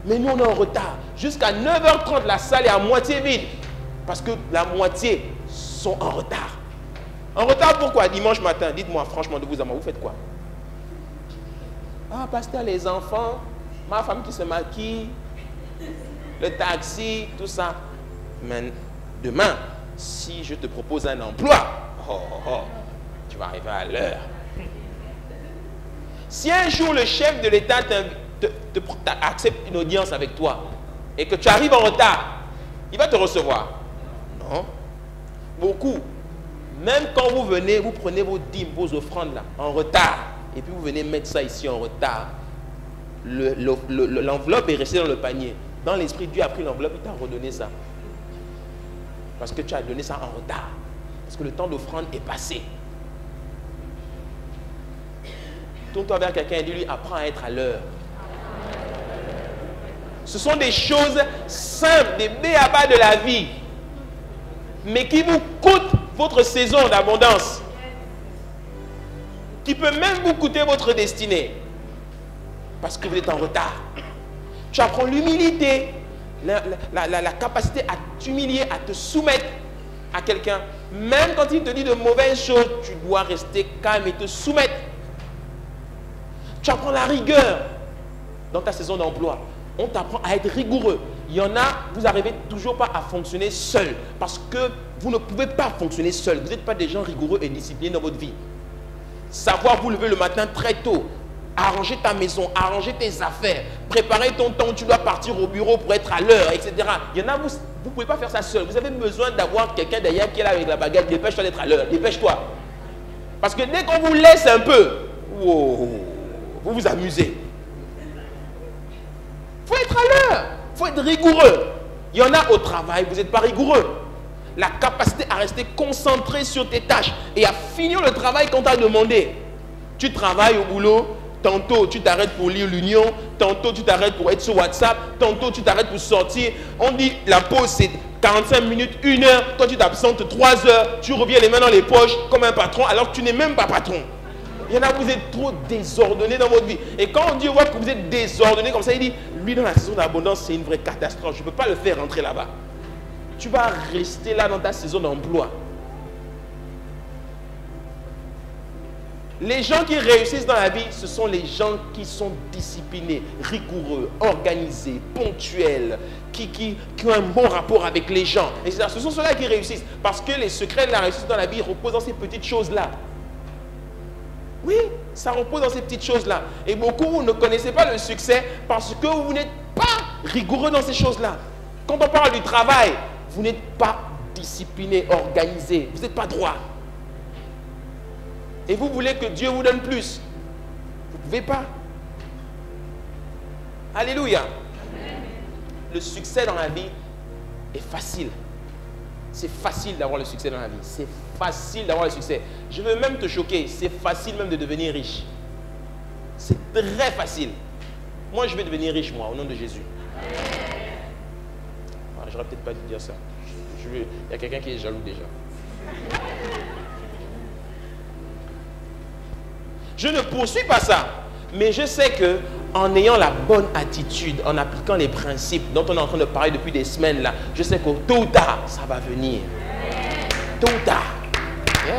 Mais nous, on est en retard. Jusqu'à 9h30, la salle est à moitié vide, parce que la moitié sont en retard. En retard pourquoi? Dimanche matin, dites-moi franchement de vous à moi, vous faites quoi? Ah, pasteur, les enfants, ma femme qui se maquille, le taxi, tout ça. Mais demain, si je te propose un emploi, tu vas arriver à l'heure. Si un jour le chef de l'État accepte une audience avec toi et que tu arrives en retard, il va te recevoir. Non. Beaucoup, même quand vous venez, vous prenez vos dîmes, vos offrandes là, en retard, et puis vous venez mettre ça ici en retard. L'enveloppe est restée dans le panier. Dans l'esprit, Dieu a pris l'enveloppe et t'a redonné ça. Parce que tu as donné ça en retard. Parce que le temps d'offrande est passé. Tourne-toi vers quelqu'un et dis-lui, apprends à être à l'heure. Ce sont des choses simples, des b.a.-ba de la vie, mais qui vous coûtent votre saison d'abondance. Qui peut même vous coûter votre destinée. Parce que vous êtes en retard. Tu apprends l'humilité, la capacité à t'humilier, à te soumettre à quelqu'un. Même quand il te dit de mauvaises choses, tu dois rester calme et te soumettre. Tu apprends la rigueur dans ta saison d'emploi. On t'apprend à être rigoureux. Il y en a, vous n'arrivez toujours pas à fonctionner seul. Parce que vous ne pouvez pas fonctionner seul. Vous n'êtes pas des gens rigoureux et disciplinés dans votre vie. Savoir vous lever le matin très tôt. Arranger ta maison, arranger tes affaires, préparer ton temps où tu dois partir au bureau pour être à l'heure, etc. Il y en a, vous ne pouvez pas faire ça seul. Vous avez besoin d'avoir quelqu'un derrière qui est là avec la baguette. Dépêche-toi d'être à l'heure, dépêche-toi. Parce que dès qu'on vous laisse un peu, wow, vous vous amusez. Il faut être à l'heure, il faut être rigoureux. Il y en a au travail, vous n'êtes pas rigoureux. La capacité à rester concentré sur tes tâches et à finir le travail qu'on t'a demandé. Tu travailles au boulot. Tantôt, tu t'arrêtes pour lire l'Union. Tantôt, tu t'arrêtes pour être sur WhatsApp. Tantôt, tu t'arrêtes pour sortir. On dit la pause, c'est 45 minutes, 1 heure. Toi, tu t'absentes 3 heures. Tu reviens les mains dans les poches comme un patron alors que tu n'es même pas patron. Il y en a, vous êtes trop désordonnés dans votre vie. Et quand Dieu voit que vous êtes désordonnés comme ça, il dit, lui, dans la saison d'abondance, c'est une vraie catastrophe. Je ne peux pas le faire rentrer là-bas. Tu vas rester là dans ta saison d'emploi. Les gens qui réussissent dans la vie, ce sont les gens qui sont disciplinés, rigoureux, organisés, ponctuels, qui ont un bon rapport avec les gens. Et ce sont ceux-là qui réussissent. Parce que les secrets de la réussite dans la vie reposent dans ces petites choses-là. Oui, ça repose dans ces petites choses-là. Et beaucoup, vous ne connaissez pas le succès parce que vous n'êtes pas rigoureux dans ces choses-là. Quand on parle du travail, vous n'êtes pas discipliné, organisé. Vous n'êtes pas droit. Et vous voulez que Dieu vous donne plus. Vous ne pouvez pas. Alléluia. Amen. Le succès dans la vie est facile. C'est facile d'avoir le succès dans la vie. C'est facile d'avoir le succès. Je veux même te choquer. C'est facile même de devenir riche. C'est très facile. Moi, je vais devenir riche, moi, au nom de Jésus. J'aurais peut-être pas dû dire ça. Il y a quelqu'un qui est jaloux déjà. Je ne poursuis pas ça. Mais je sais que en ayant la bonne attitude, en appliquant les principes dont on est en train de parler depuis des semaines là, je sais que tôt ou tard, ça va venir. Tôt ou tard. Yeah.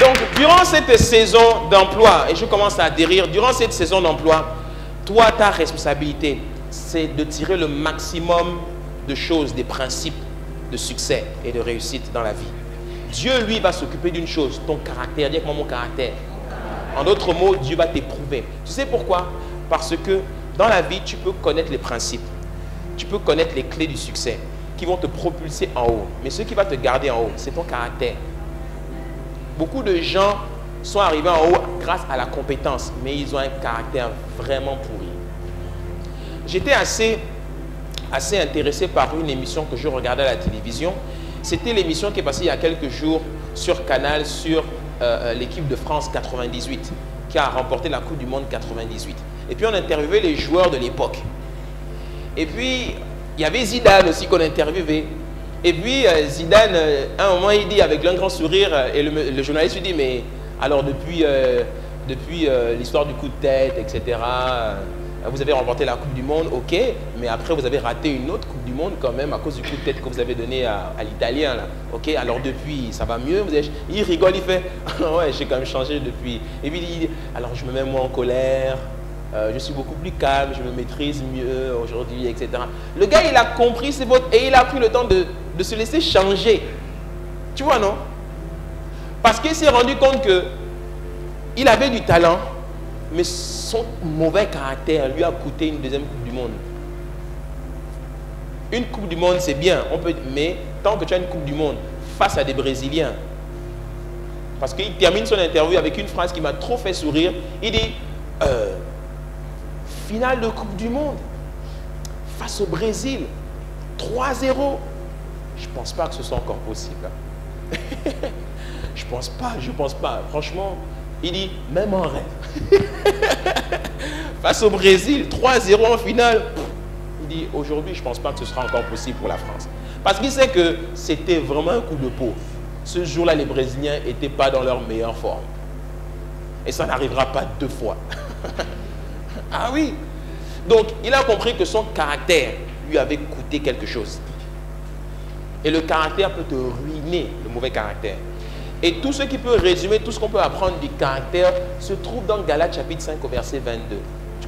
Donc, durant cette saison d'emploi, et je commence à adhérer, durant cette saison d'emploi, toi, ta responsabilité, c'est de tirer le maximum de choses, des principes de succès et de réussite dans la vie. Dieu, lui, va s'occuper d'une chose, ton caractère. Dis avec moi mon caractère. En d'autres mots, Dieu va t'éprouver. Tu sais pourquoi? Parce que dans la vie, tu peux connaître les principes. Tu peux connaître les clés du succès qui vont te propulser en haut. Mais ce qui va te garder en haut, c'est ton caractère. Beaucoup de gens sont arrivés en haut grâce à la compétence, mais ils ont un caractère vraiment pourri. J'étais assez intéressé par une émission que je regardais à la télévision. C'était l'émission qui est passée il y a quelques jours sur Canal, sur l'équipe de France 98, qui a remporté la Coupe du Monde 98. Et puis on interviewait les joueurs de l'époque. Et puis, il y avait Zidane aussi qu'on interviewait. Et puis, Zidane, à un moment, il dit avec un grand sourire, et le journaliste lui dit, mais alors depuis l'histoire du coup de tête, etc., vous avez remporté la Coupe du Monde, ok, mais après vous avez raté une autre Coupe du Monde quand même à cause du coup de tête que vous avez donné à l'Italien, là. Ok, alors depuis, ça va mieux. Il rigole, il fait, ouais, j'ai quand même changé depuis. Et puis il dit, alors je me mets moins en colère, je suis beaucoup plus calme, je me maîtrise mieux aujourd'hui, etc. Le gars, il a compris ses votes et il a pris le temps de se laisser changer. Tu vois, non? Parce qu'il s'est rendu compte qu'il avait du talent, mais son mauvais caractère lui a coûté une deuxième Coupe du Monde. Une Coupe du Monde, c'est bien, mais tant que tu as une Coupe du Monde face à des Brésiliens, parce qu'il termine son interview avec une phrase qui m'a trop fait sourire, il dit, finale de Coupe du Monde, face au Brésil, 3-0, je ne pense pas que ce soit encore possible. Je pense pas, franchement. Il dit, même en rêve. Face au Brésil, 3-0 en finale. Il dit, aujourd'hui, je ne pense pas que ce sera encore possible pour la France. Parce qu'il sait que c'était vraiment un coup de peau. Ce jour-là, les Brésiliens n'étaient pas dans leur meilleure forme. Et ça n'arrivera pas deux fois. Ah oui. Donc, il a compris que son caractère lui avait coûté quelque chose. Et le caractère peut te ruiner, le mauvais caractère. Et tout ce qui peut résumer, tout ce qu'on peut apprendre du caractère se trouve dans Galates chapitre 5 au verset 22.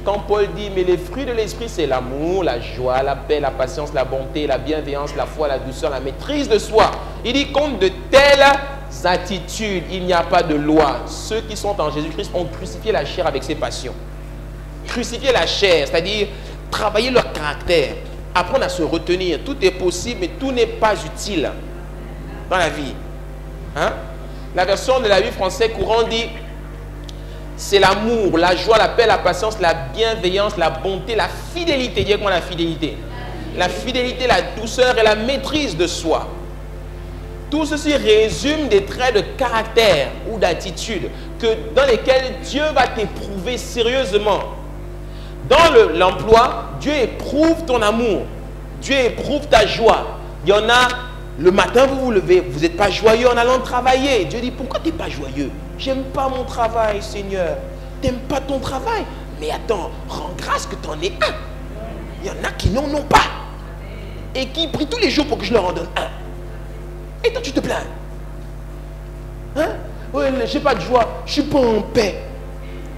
Quand Paul dit, mais les fruits de l'esprit, c'est l'amour, la joie, la paix, la patience, la bonté, la bienveillance, la foi, la douceur, la maîtrise de soi. Il dit, contre de telles attitudes, il n'y a pas de loi. Ceux qui sont en Jésus-Christ ont crucifié la chair avec ses passions. Crucifier la chair, c'est-à-dire travailler leur caractère, apprendre à se retenir. Tout est possible, mais tout n'est pas utile dans la vie. Hein? La version de la Bible française courant dit, c'est l'amour, la joie, la paix, la patience, la bienveillance, la bonté, la fidélité. Dis avec moi la fidélité. La fidélité, la douceur et la maîtrise de soi. Tout ceci résume des traits de caractère ou d'attitude dans lesquels Dieu va t'éprouver sérieusement. Dans l'emploi, Dieu éprouve ton amour. Dieu éprouve ta joie. Il y en a, le matin vous vous levez, vous n'êtes pas joyeux en allant travailler. Dieu dit, pourquoi tu n'es pas joyeux? J'aime pas mon travail, Seigneur. Tu n'aimes pas ton travail? Mais attends, rends grâce que tu en es un. Il y en a qui n'en ont pas. Et qui prient tous les jours pour que je leur en donne un. Et toi, tu te plains. Hein? Ouais, j'ai pas de joie, je suis pas en paix.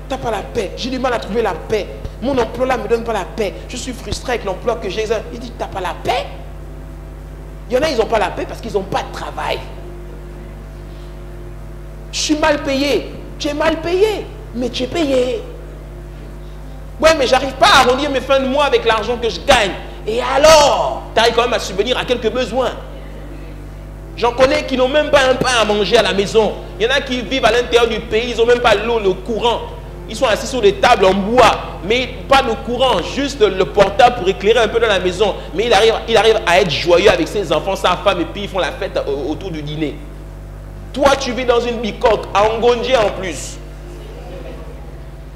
Tu n'as pas la paix, j'ai du mal à trouver la paix. Mon emploi là ne me donne pas la paix. Je suis frustré avec l'emploi que j'ai. Il dit, tu n'as pas la paix? Il y en a, ils n'ont pas la paix parce qu'ils n'ont pas de travail. Je suis mal payé. Tu es mal payé, mais tu es payé. Ouais, mais j'arrive pas à arrondir mes fins de mois avec l'argent que je gagne. Et alors, tu arrives quand même à subvenir à quelques besoins. J'en connais qui n'ont même pas un pain à manger à la maison. Il y en a qui vivent à l'intérieur du pays, ils n'ont même pas l'eau, le courant. Ils sont assis sur des tables en bois, mais pas de courant, juste le portable pour éclairer un peu dans la maison. Mais il arrive à être joyeux avec ses enfants, sa femme, et puis ils font la fête autour du dîner. Toi, tu vis dans une bicoque, à Ngondje en plus.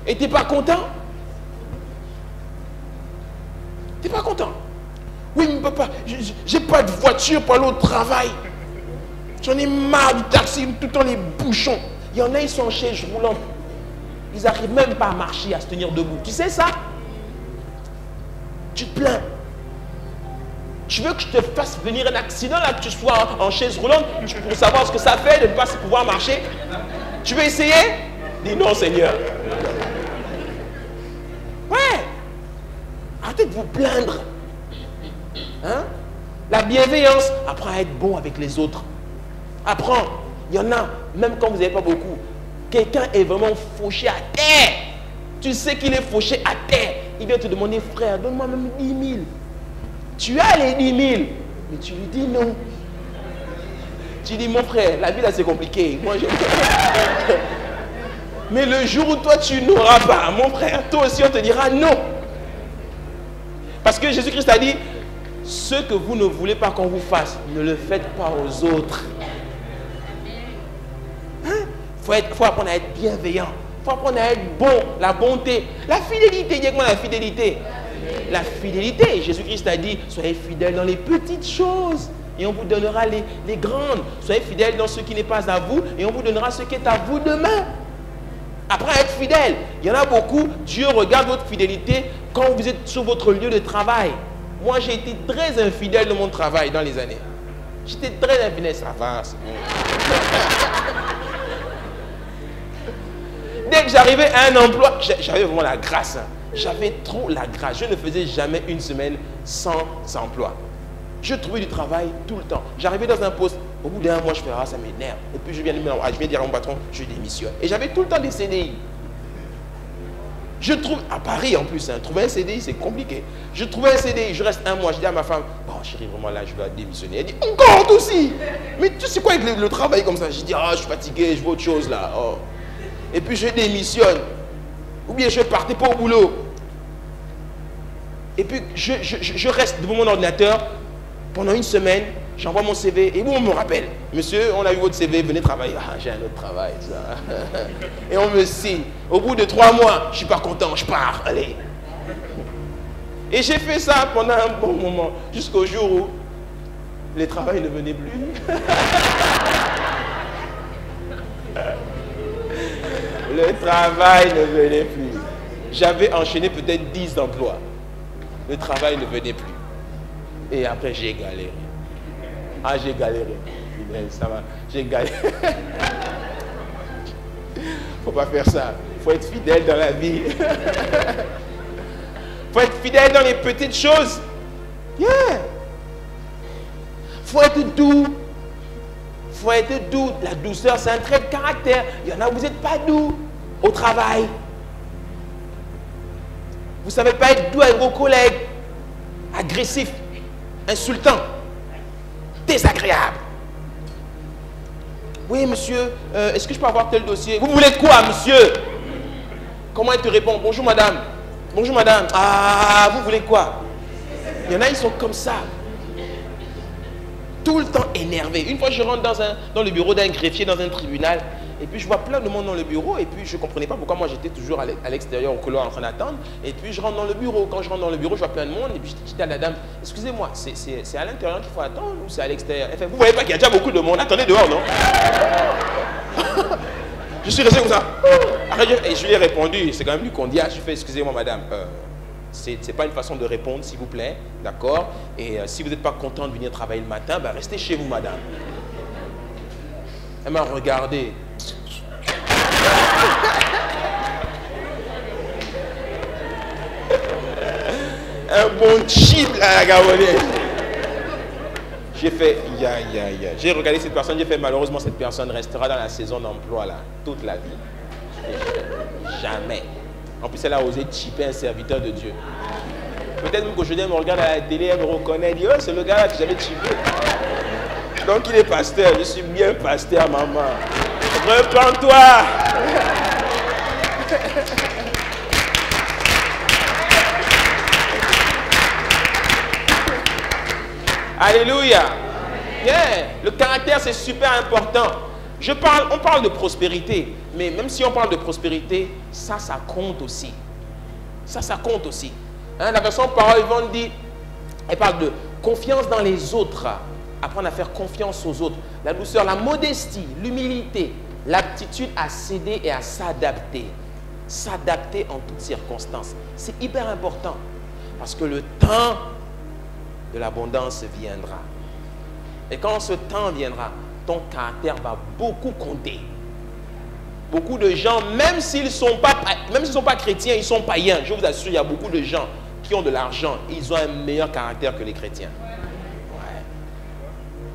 Et tu n'es pas content? Tu n'es pas content? Oui, mais papa, j'ai pas de voiture pour aller au travail. J'en ai marre du taxi, tout le temps les bouchons. Il y en a, ils sont en chaise roulante. Ils n'arrivent même pas à marcher, à se tenir debout. Tu sais ça? Tu te plains. Tu veux que je te fasse venir un accident là, que tu sois en chaise roulante pour savoir ce que ça fait de ne pas pouvoir marcher? Tu veux essayer? Dis non, Seigneur. Ouais. Arrêtez de vous plaindre. Hein? La bienveillance, apprends à être bon avec les autres. Apprends. Il y en a, même quand vous n'avez pas beaucoup, quelqu'un est vraiment fauché à terre. Tu sais qu'il est fauché à terre. Il vient te demander, frère, donne-moi même 10 000. Tu as les 10 000, mais tu lui dis non. Tu dis, mon frère, la vie là c'est compliqué. Moi, mais le jour où toi tu n'auras pas, mon frère, toi aussi on te dira non. Parce que Jésus-Christ a dit, ce que vous ne voulez pas qu'on vous fasse, ne le faites pas aux autres. Faut apprendre à être bienveillant. Il faut apprendre à être bon, la bonté. La fidélité, dis-moi la fidélité. La fidélité, Jésus-Christ a dit, soyez fidèles dans les petites choses et on vous donnera les grandes. Soyez fidèles dans ce qui n'est pas à vous et on vous donnera ce qui est à vous demain. Après être fidèle, il y en a beaucoup, Dieu regarde votre fidélité quand vous êtes sur votre lieu de travail. Moi, j'ai été très infidèle dans mon travail dans les années. J'étais très infidèle, ça va, c'est bon. Dès que j'arrivais à un emploi, j'avais vraiment la grâce. Hein. J'avais trop la grâce. Je ne faisais jamais une semaine sans emploi. Je trouvais du travail tout le temps. J'arrivais dans un poste, au bout d'un mois, je fais ah, ça m'énerve. Et puis je viens dire à mon patron, je démissionne. Et j'avais tout le temps des CDI. Je trouve, à Paris en plus, hein, trouver un CDI, c'est compliqué. Je trouvais un CDI, je reste un mois, je dis à ma femme, bon chérie, vraiment là, je dois démissionner. Elle dit, encore aussi. Mais tu sais quoi avec le travail comme ça? Je dis, ah, je suis fatigué, je veux autre chose là. Oh. Et puis je démissionne. Ou bien je ne partais pas au boulot. Et puis je reste devant mon ordinateur pendant une semaine, j'envoie mon CV et on me rappelle. Monsieur, on a eu votre CV, venez travailler. Ah, j'ai un autre travail, ça. Et on me signe. Au bout de 3 mois, je ne suis pas content, je pars, allez. Et j'ai fait ça pendant un bon moment, jusqu'au jour où le travail ne venait plus. Le travail ne venait plus. J'avais enchaîné peut-être 10 emplois. Le travail ne venait plus. Et après, j'ai galéré. Ah, j'ai galéré. Ça va. J'ai galéré. Faut pas faire ça. Faut être fidèle dans la vie. Faut être fidèle dans les petites choses. Yeah. Faut être doux. Faut être doux. La douceur, c'est un trait de caractère. Il y en a, vous n'êtes pas doux au travail. Vous ne savez pas être doux avec vos collègues. Agressif, insultant, désagréable. Oui, monsieur, est-ce que je peux avoir tel dossier? Vous voulez quoi, monsieur? Comment il te répond? Bonjour, madame. Bonjour, madame. Ah, vous voulez quoi? Il y en a, ils sont comme ça. Tout le temps énervé. Une fois, je rentre dans le bureau d'un greffier, dans un tribunal, et puis je vois plein de monde dans le bureau, et puis je ne comprenais pas pourquoi moi j'étais toujours à l'extérieur, au couloir, en train d'attendre. Et puis je rentre dans le bureau. Quand je rentre dans le bureau, je vois plein de monde, et puis je dis à la dame, excusez-moi, c'est à l'intérieur qu'il faut attendre ou c'est à l'extérieur? Elle fait, vous voyez pas qu'il y a déjà beaucoup de monde? Attendez dehors, non? Je suis resté comme ça. Et je lui ai répondu, c'est quand même lui qu'on dit, je fais, excusez-moi madame, c'est pas une façon de répondre, s'il vous plaît, d'accord? Et si vous n'êtes pas content de venir travailler le matin, ben restez chez vous, madame. Elle m'a regardé. Un bon chip là, la gabonaise. J'ai fait, j'ai regardé cette personne, j'ai fait, malheureusement, cette personne restera dans la saison d'emploi là, toute la vie. Jamais. En plus, elle a osé chipper un serviteur de Dieu. Peut-être même qu'aujourd'hui, elle me regarde à la télé, elle me reconnaît, elle dit, oh, c'est le gars là que j'avais chippé. Donc, il est pasteur, je suis bien pasteur, maman. Reprends-toi. Alléluia. Yeah. Le caractère, c'est super important. On parle de prospérité, mais même si on parle de prospérité, ça compte aussi. Ça compte aussi. Hein, la version parole, Yvonne dit, elle parle confiance dans les autres, apprendre à faire confiance aux autres, la douceur, la modestie, l'humilité, l'aptitude à céder et à s'adapter. S'adapter en toutes circonstances. C'est hyper important parce que le temps de l'abondance viendra. Et quand ce temps viendra, ton caractère va beaucoup compter. Beaucoup de gens, même s'ils ne sont pas chrétiens, ils sont païens. Je vous assure, il y a beaucoup de gens qui ont de l'argent. Ils ont un meilleur caractère que les chrétiens. Ouais.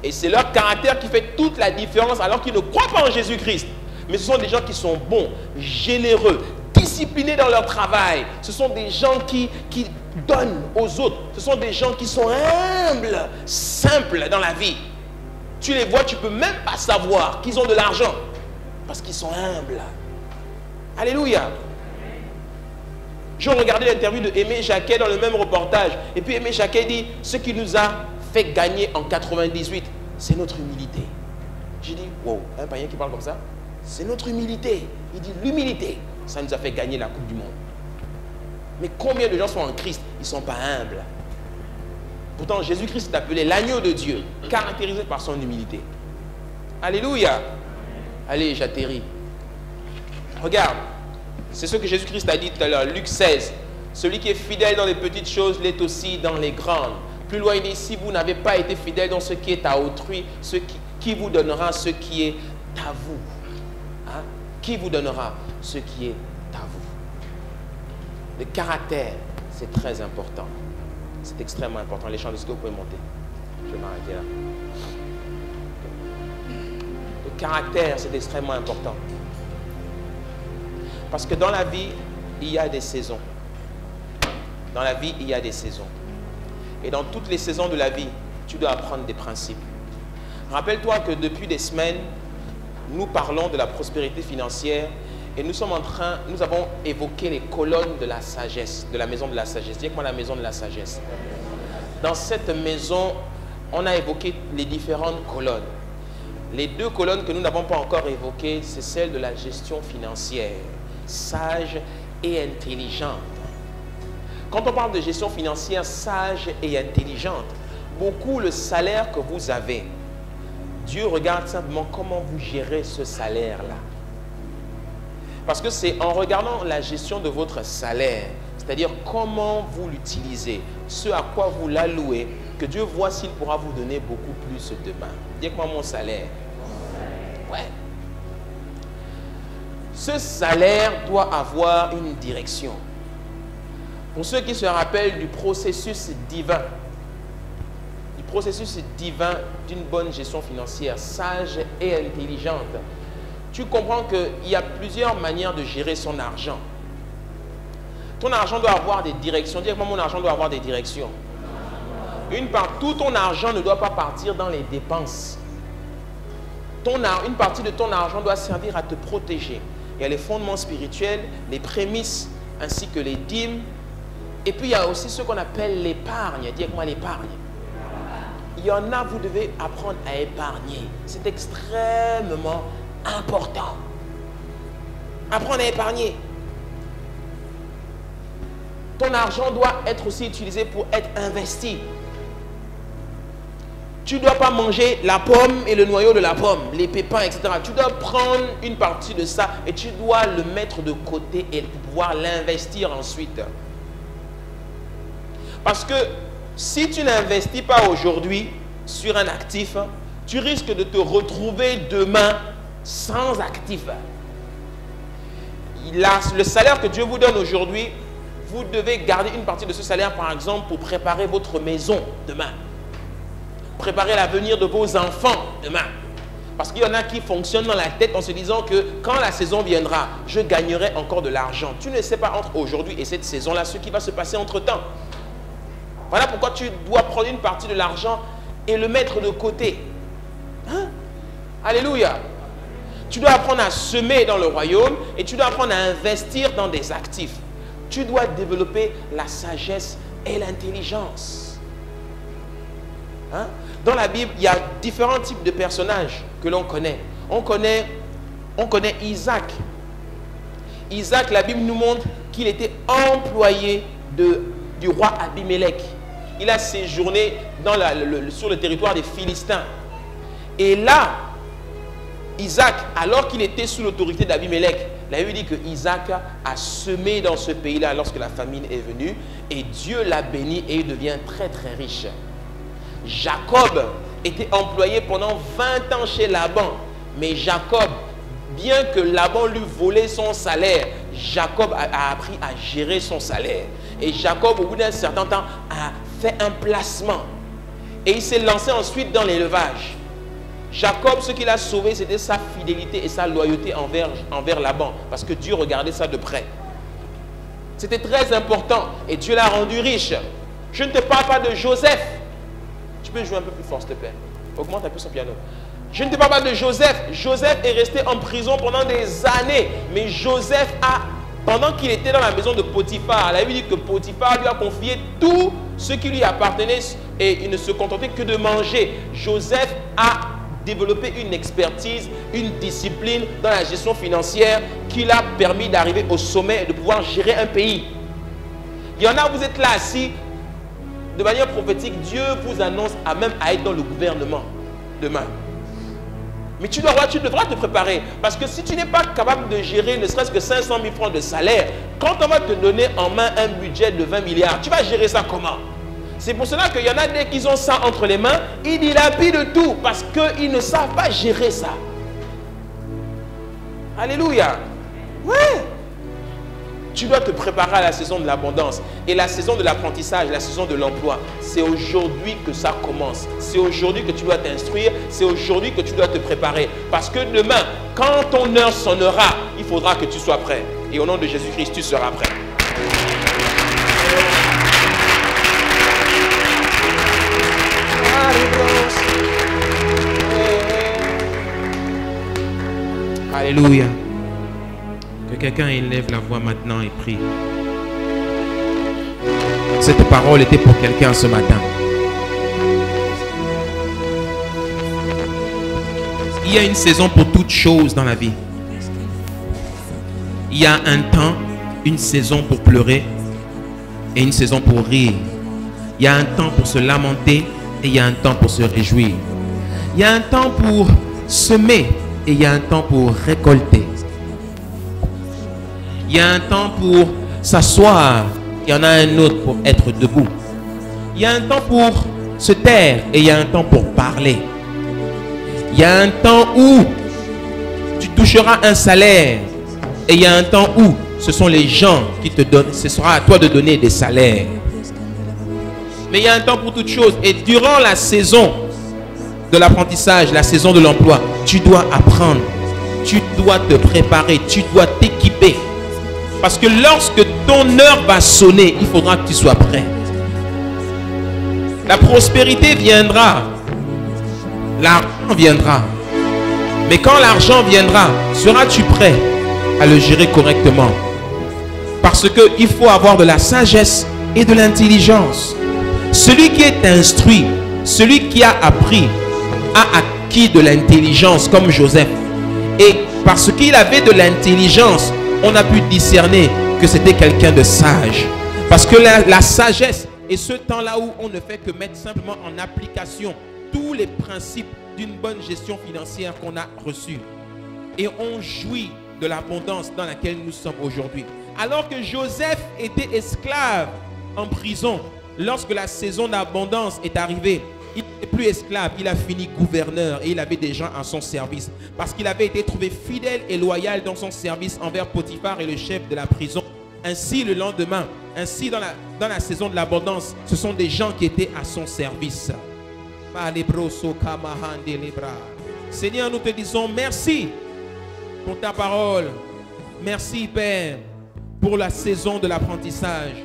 Et c'est leur caractère qui fait toute la différence alors qu'ils ne croient pas en Jésus-Christ. Mais ce sont des gens qui sont bons, généreux, disciplinés dans leur travail. Ce sont des gens qui donnent aux autres. Ce sont des gens qui sont humbles, simples dans la vie. Tu les vois, tu ne peux même pas savoir qu'ils ont de l'argent. Parce qu'ils sont humbles. Alléluia. Je regardais l'interview de Aimé Jacquet dans le même reportage. Et puis Aimé Jacquet dit, ce qui nous a fait gagner en 98, c'est notre humilité. J'ai dit, wow, un païen qui parle comme ça, c'est notre humilité. Il dit, l'humilité, ça nous a fait gagner la Coupe du Monde. Mais combien de gens sont en Christ, ils ne sont pas humbles. Pourtant, Jésus-Christ est appelé l'agneau de Dieu, caractérisé par son humilité. Alléluia. Allez, j'atterris. Regarde, c'est ce que Jésus-Christ a dit tout à l'heure, Luc 16. Celui qui est fidèle dans les petites choses l'est aussi dans les grandes. Plus loin, il dit, si vous n'avez pas été fidèle dans ce qui est à autrui, qui vous donnera ce qui est à vous? Hein? Qui vous donnera ce qui est à vous? Le caractère, c'est très important. C'est extrêmement important. Les chants de ce que vous pouvez monter. Je vais m'arrêter là. Le caractère, c'est extrêmement important. Parce que dans la vie, il y a des saisons. Dans la vie, il y a des saisons. Et dans toutes les saisons de la vie, tu dois apprendre des principes. Rappelle-toi que depuis des semaines, nous parlons de la prospérité financière et nous avons évoqué les colonnes de la sagesse, de la maison de la sagesse. Dis-moi la maison de la sagesse. Dans cette maison, on a évoqué les différentes colonnes. Les deux colonnes que nous n'avons pas encore évoquées, c'est celle de la gestion financière, sage et intelligente. Quand on parle de gestion financière sage et intelligente, beaucoup le salaire que vous avez, Dieu regarde simplement comment vous gérez ce salaire-là. Parce que c'est en regardant la gestion de votre salaire, c'est-à-dire comment vous l'utilisez, ce à quoi vous l'allouez, que Dieu voit s'il pourra vous donner beaucoup plus demain. Dites-moi mon salaire. Ouais. Ce salaire doit avoir une direction. Pour ceux qui se rappellent du processus divin d'une bonne gestion financière, sage et intelligente, tu comprends qu'il y a plusieurs manières de gérer son argent. Ton argent doit avoir des directions. Dis-moi, mon argent doit avoir des directions. Tout ton argent ne doit pas partir dans les dépenses. Une partie de ton argent doit servir à te protéger. Il y a les fondements spirituels, les prémices, ainsi que les dîmes. Et puis il y a aussi ce qu'on appelle l'épargne. Dis-moi l'épargne. Il y en a, vous devez apprendre à épargner. C'est extrêmement important. Apprendre à épargner. Ton argent doit être aussi utilisé pour être investi. Tu ne dois pas manger la pomme et le noyau de la pomme, les pépins, etc. Tu dois prendre une partie de ça et tu dois le mettre de côté et pouvoir l'investir ensuite. Parce que si tu n'investis pas aujourd'hui sur un actif, tu risques de te retrouver demain sans actif. Le salaire que Dieu vous donne aujourd'hui, vous devez garder une partie de ce salaire, par exemple, pour préparer votre maison demain. Préparer l'avenir de vos enfants demain. Parce qu'il y en a qui fonctionnent dans la tête en se disant que quand la saison viendra, je gagnerai encore de l'argent. Tu ne sais pas entre aujourd'hui et cette saison-là ce qui va se passer entre-temps. Voilà pourquoi tu dois prendre une partie de l'argent et le mettre de côté. Hein? Alléluia. Tu dois apprendre à semer dans le royaume et tu dois apprendre à investir dans des actifs. Tu dois développer la sagesse et l'intelligence. Hein? Dans la Bible, il y a différents types de personnages que l'on connaît. On connaît Isaac. Isaac, la Bible nous montre qu'il était employé du roi Abimelech. il a séjourné sur le territoire des Philistins. Et là, Isaac, alors qu'il était sous l'autorité d'Abimelech, la Bible dit que Isaac a semé dans ce pays-là lorsque la famine est venue, et Dieu l'a béni et il devient très très riche. Jacob était employé pendant 20 ans chez Laban, mais Jacob, bien que Laban lui volait son salaire, Jacob a appris à gérer son salaire. Et Jacob, au bout d'un certain temps, a fait un placement. Et il s'est lancé ensuite dans l'élevage. Jacob, ce qu'il a sauvé, c'était sa fidélité et sa loyauté envers Laban. Parce que Dieu regardait ça de près. C'était très important. Et Dieu l'a rendu riche. Je ne te parle pas de Joseph. Tu peux jouer un peu plus fort, s'il te plaît. Augmente un peu son piano. Je ne te parle pas de Joseph. Joseph est resté en prison pendant des années. Mais Joseph pendant qu'il était dans la maison de Potiphar, la Bible dit que Potiphar lui a confié tout ce qui lui appartenait et il ne se contentait que de manger. Joseph a développé une expertise, une discipline dans la gestion financière qui l'a permis d'arriver au sommet et de pouvoir gérer un pays. Il y en a, vous êtes là assis, de manière prophétique, Dieu vous annonce à être dans le gouvernement demain. Mais tu devras te préparer. Parce que si tu n'es pas capable de gérer ne serait-ce que 500 000 francs de salaire, quand on va te donner en main un budget de 20 milliards, tu vas gérer ça comment? C'est pour cela qu'il y en a dès qu'ils ont ça entre les mains, ils dilapident tout parce qu'ils ne savent pas gérer ça. Alléluia. Ouais. Tu dois te préparer à la saison de l'abondance. Et la saison de l'apprentissage, la saison de l'emploi, c'est aujourd'hui que ça commence. C'est aujourd'hui que tu dois t'instruire. C'est aujourd'hui que tu dois te préparer. Parce que demain, quand ton heure sonnera, il faudra que tu sois prêt. Et au nom de Jésus-Christ, tu seras prêt. Alléluia. Que quelqu'un élève la voix maintenant et prie. Cette parole était pour quelqu'un ce matin. Il y a une saison pour toute chose dans la vie. Il y a un temps, une saison pour pleurer et une saison pour rire. Il y a un temps pour se lamenter et il y a un temps pour se réjouir. Il y a un temps pour semer et il y a un temps pour récolter. Il y a un temps pour s'asseoir, il y en a un autre pour être debout. Il y a un temps pour se taire et il y a un temps pour parler. Il y a un temps où tu toucheras un salaire et il y a un temps où ce sont les gens qui te donnent, ce sera à toi de donner des salaires. Mais il y a un temps pour toute chose et durant la saison de l'apprentissage, la saison de l'emploi, tu dois apprendre, tu dois te préparer, tu dois t'équiper. Parce que lorsque ton heure va sonner, il faudra que tu sois prêt. La prospérité viendra. L'argent viendra. Mais quand l'argent viendra, seras-tu prêt à le gérer correctement? Parce qu'il faut avoir de la sagesse et de l'intelligence. Celui qui est instruit, celui qui a appris, a acquis de l'intelligence comme Joseph. Et parce qu'il avait de l'intelligence, on a pu discerner que c'était quelqu'un de sage. Parce que la sagesse est ce temps-là où on ne fait que mettre simplement en application tous les principes d'une bonne gestion financière qu'on a reçus. Et on jouit de l'abondance dans laquelle nous sommes aujourd'hui. Alors que Joseph était esclave en prison, lorsque la saison d'abondance est arrivée, il n'est plus esclave, il a fini gouverneur et il avait des gens à son service. Parce qu'il avait été trouvé fidèle et loyal dans son service envers Potiphar et le chef de la prison. Ainsi, le lendemain, ainsi dans la saison de l'abondance, ce sont des gens qui étaient à son service. Seigneur, nous te disons merci pour ta parole. Merci, Père, pour la saison de l'apprentissage.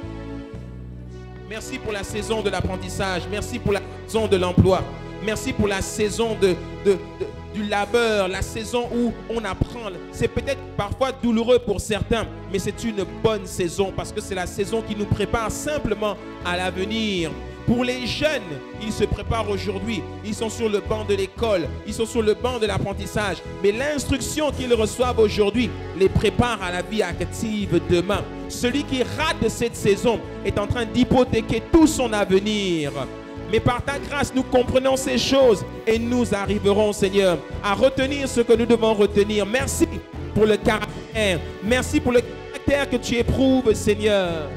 Merci pour la saison de l'apprentissage. Merci pour la saison de l'emploi. Merci pour la saison du labeur, la saison où on apprend. C'est peut-être parfois douloureux pour certains, mais c'est une bonne saison parce que c'est la saison qui nous prépare simplement à l'avenir. Pour les jeunes, ils se préparent aujourd'hui. Ils sont sur le banc de l'école. Ils sont sur le banc de l'apprentissage. Mais l'instruction qu'ils reçoivent aujourd'hui les prépare à la vie active demain. Celui qui rate cette saison est en train d'hypothéquer tout son avenir. Mais par ta grâce, nous comprenons ces choses et nous arriverons, Seigneur, à retenir ce que nous devons retenir. Merci pour le caractère. Merci pour le caractère que tu éprouves, Seigneur.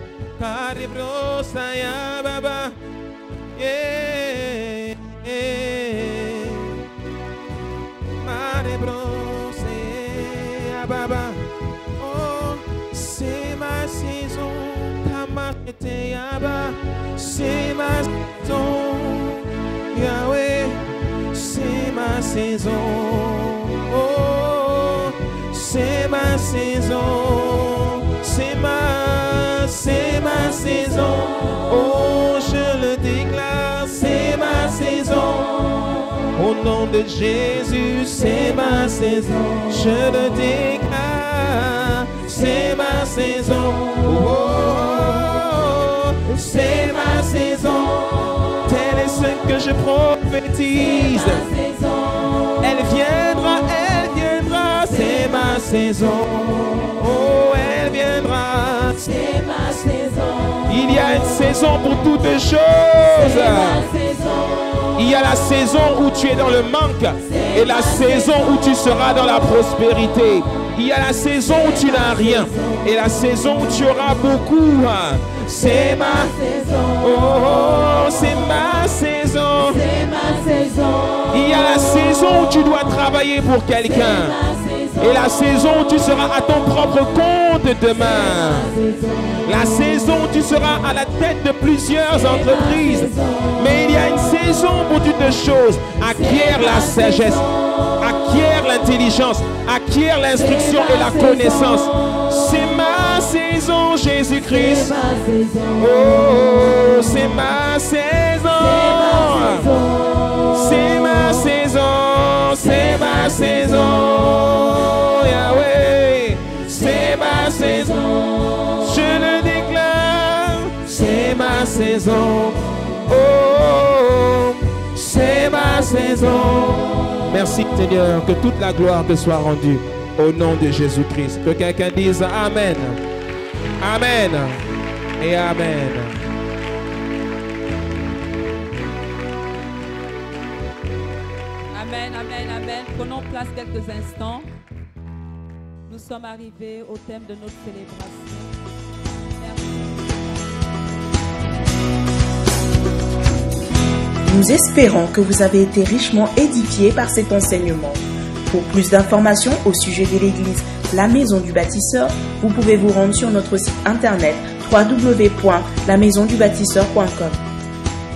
Oh, c'est ma saison. C'est ma saison. Yahweh, c'est ma saison. Oh, c'est ma saison. C'est ma saison. Oh, je le déclare, c'est ma saison. Au nom de Jésus, c'est ma saison. Je le déclare, c'est ma saison. Oh, c'est ma saison. Tel est ce que je prophétise. Elle viendra, c'est ma saison. Oh, elle viendra. C'est ma saison. Il y a une saison pour toutes choses. C'est ma saison. Il y a la saison où tu es dans le manque et la saison où tu seras dans la prospérité. Il y a la saison où tu n'as rien et la saison où tu auras beaucoup. C'est ma saison. Oh, c'est ma saison. C'est ma saison. Il y a la saison où tu dois travailler pour quelqu'un et la saison où tu seras à ton propre compte demain. La saison où tu seras à la tête de plusieurs entreprises. Mais il y a une saison pour toutes choses. Acquiert la sagesse, acquiert l'intelligence, acquiert l'instruction et la connaissance. C'est ma saison, Jésus-Christ. Oh, c'est ma saison. C'est ma saison. C'est ma saison. Yahweh, c'est ma saison. Je le déclare, c'est ma saison. Oh, c'est ma saison. Merci Seigneur, que toute la gloire te soit rendue au nom de Jésus-Christ. Que quelqu'un dise Amen. Amen et Amen. Amen, amen, amen. Prenons place quelques instants. Nous sommes arrivés au thème de notre célébration. Merci. Nous espérons que vous avez été richement édifiés par cet enseignement. Pour plus d'informations au sujet de l'église La Maison du Bâtisseur, vous pouvez vous rendre sur notre site internet www.lamaisondubâtisseur.com.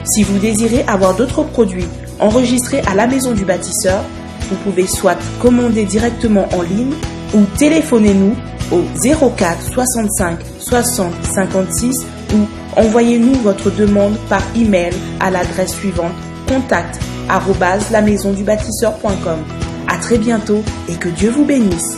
Si vous désirez avoir d'autres produits enregistrés à La Maison du Bâtisseur, vous pouvez soit commander directement en ligne ou téléphonez-nous au 04 65 60 56 ou envoyez-nous votre demande par email à l'adresse suivante contact@lamaisondubâtisseur.com. À très bientôt et que Dieu vous bénisse.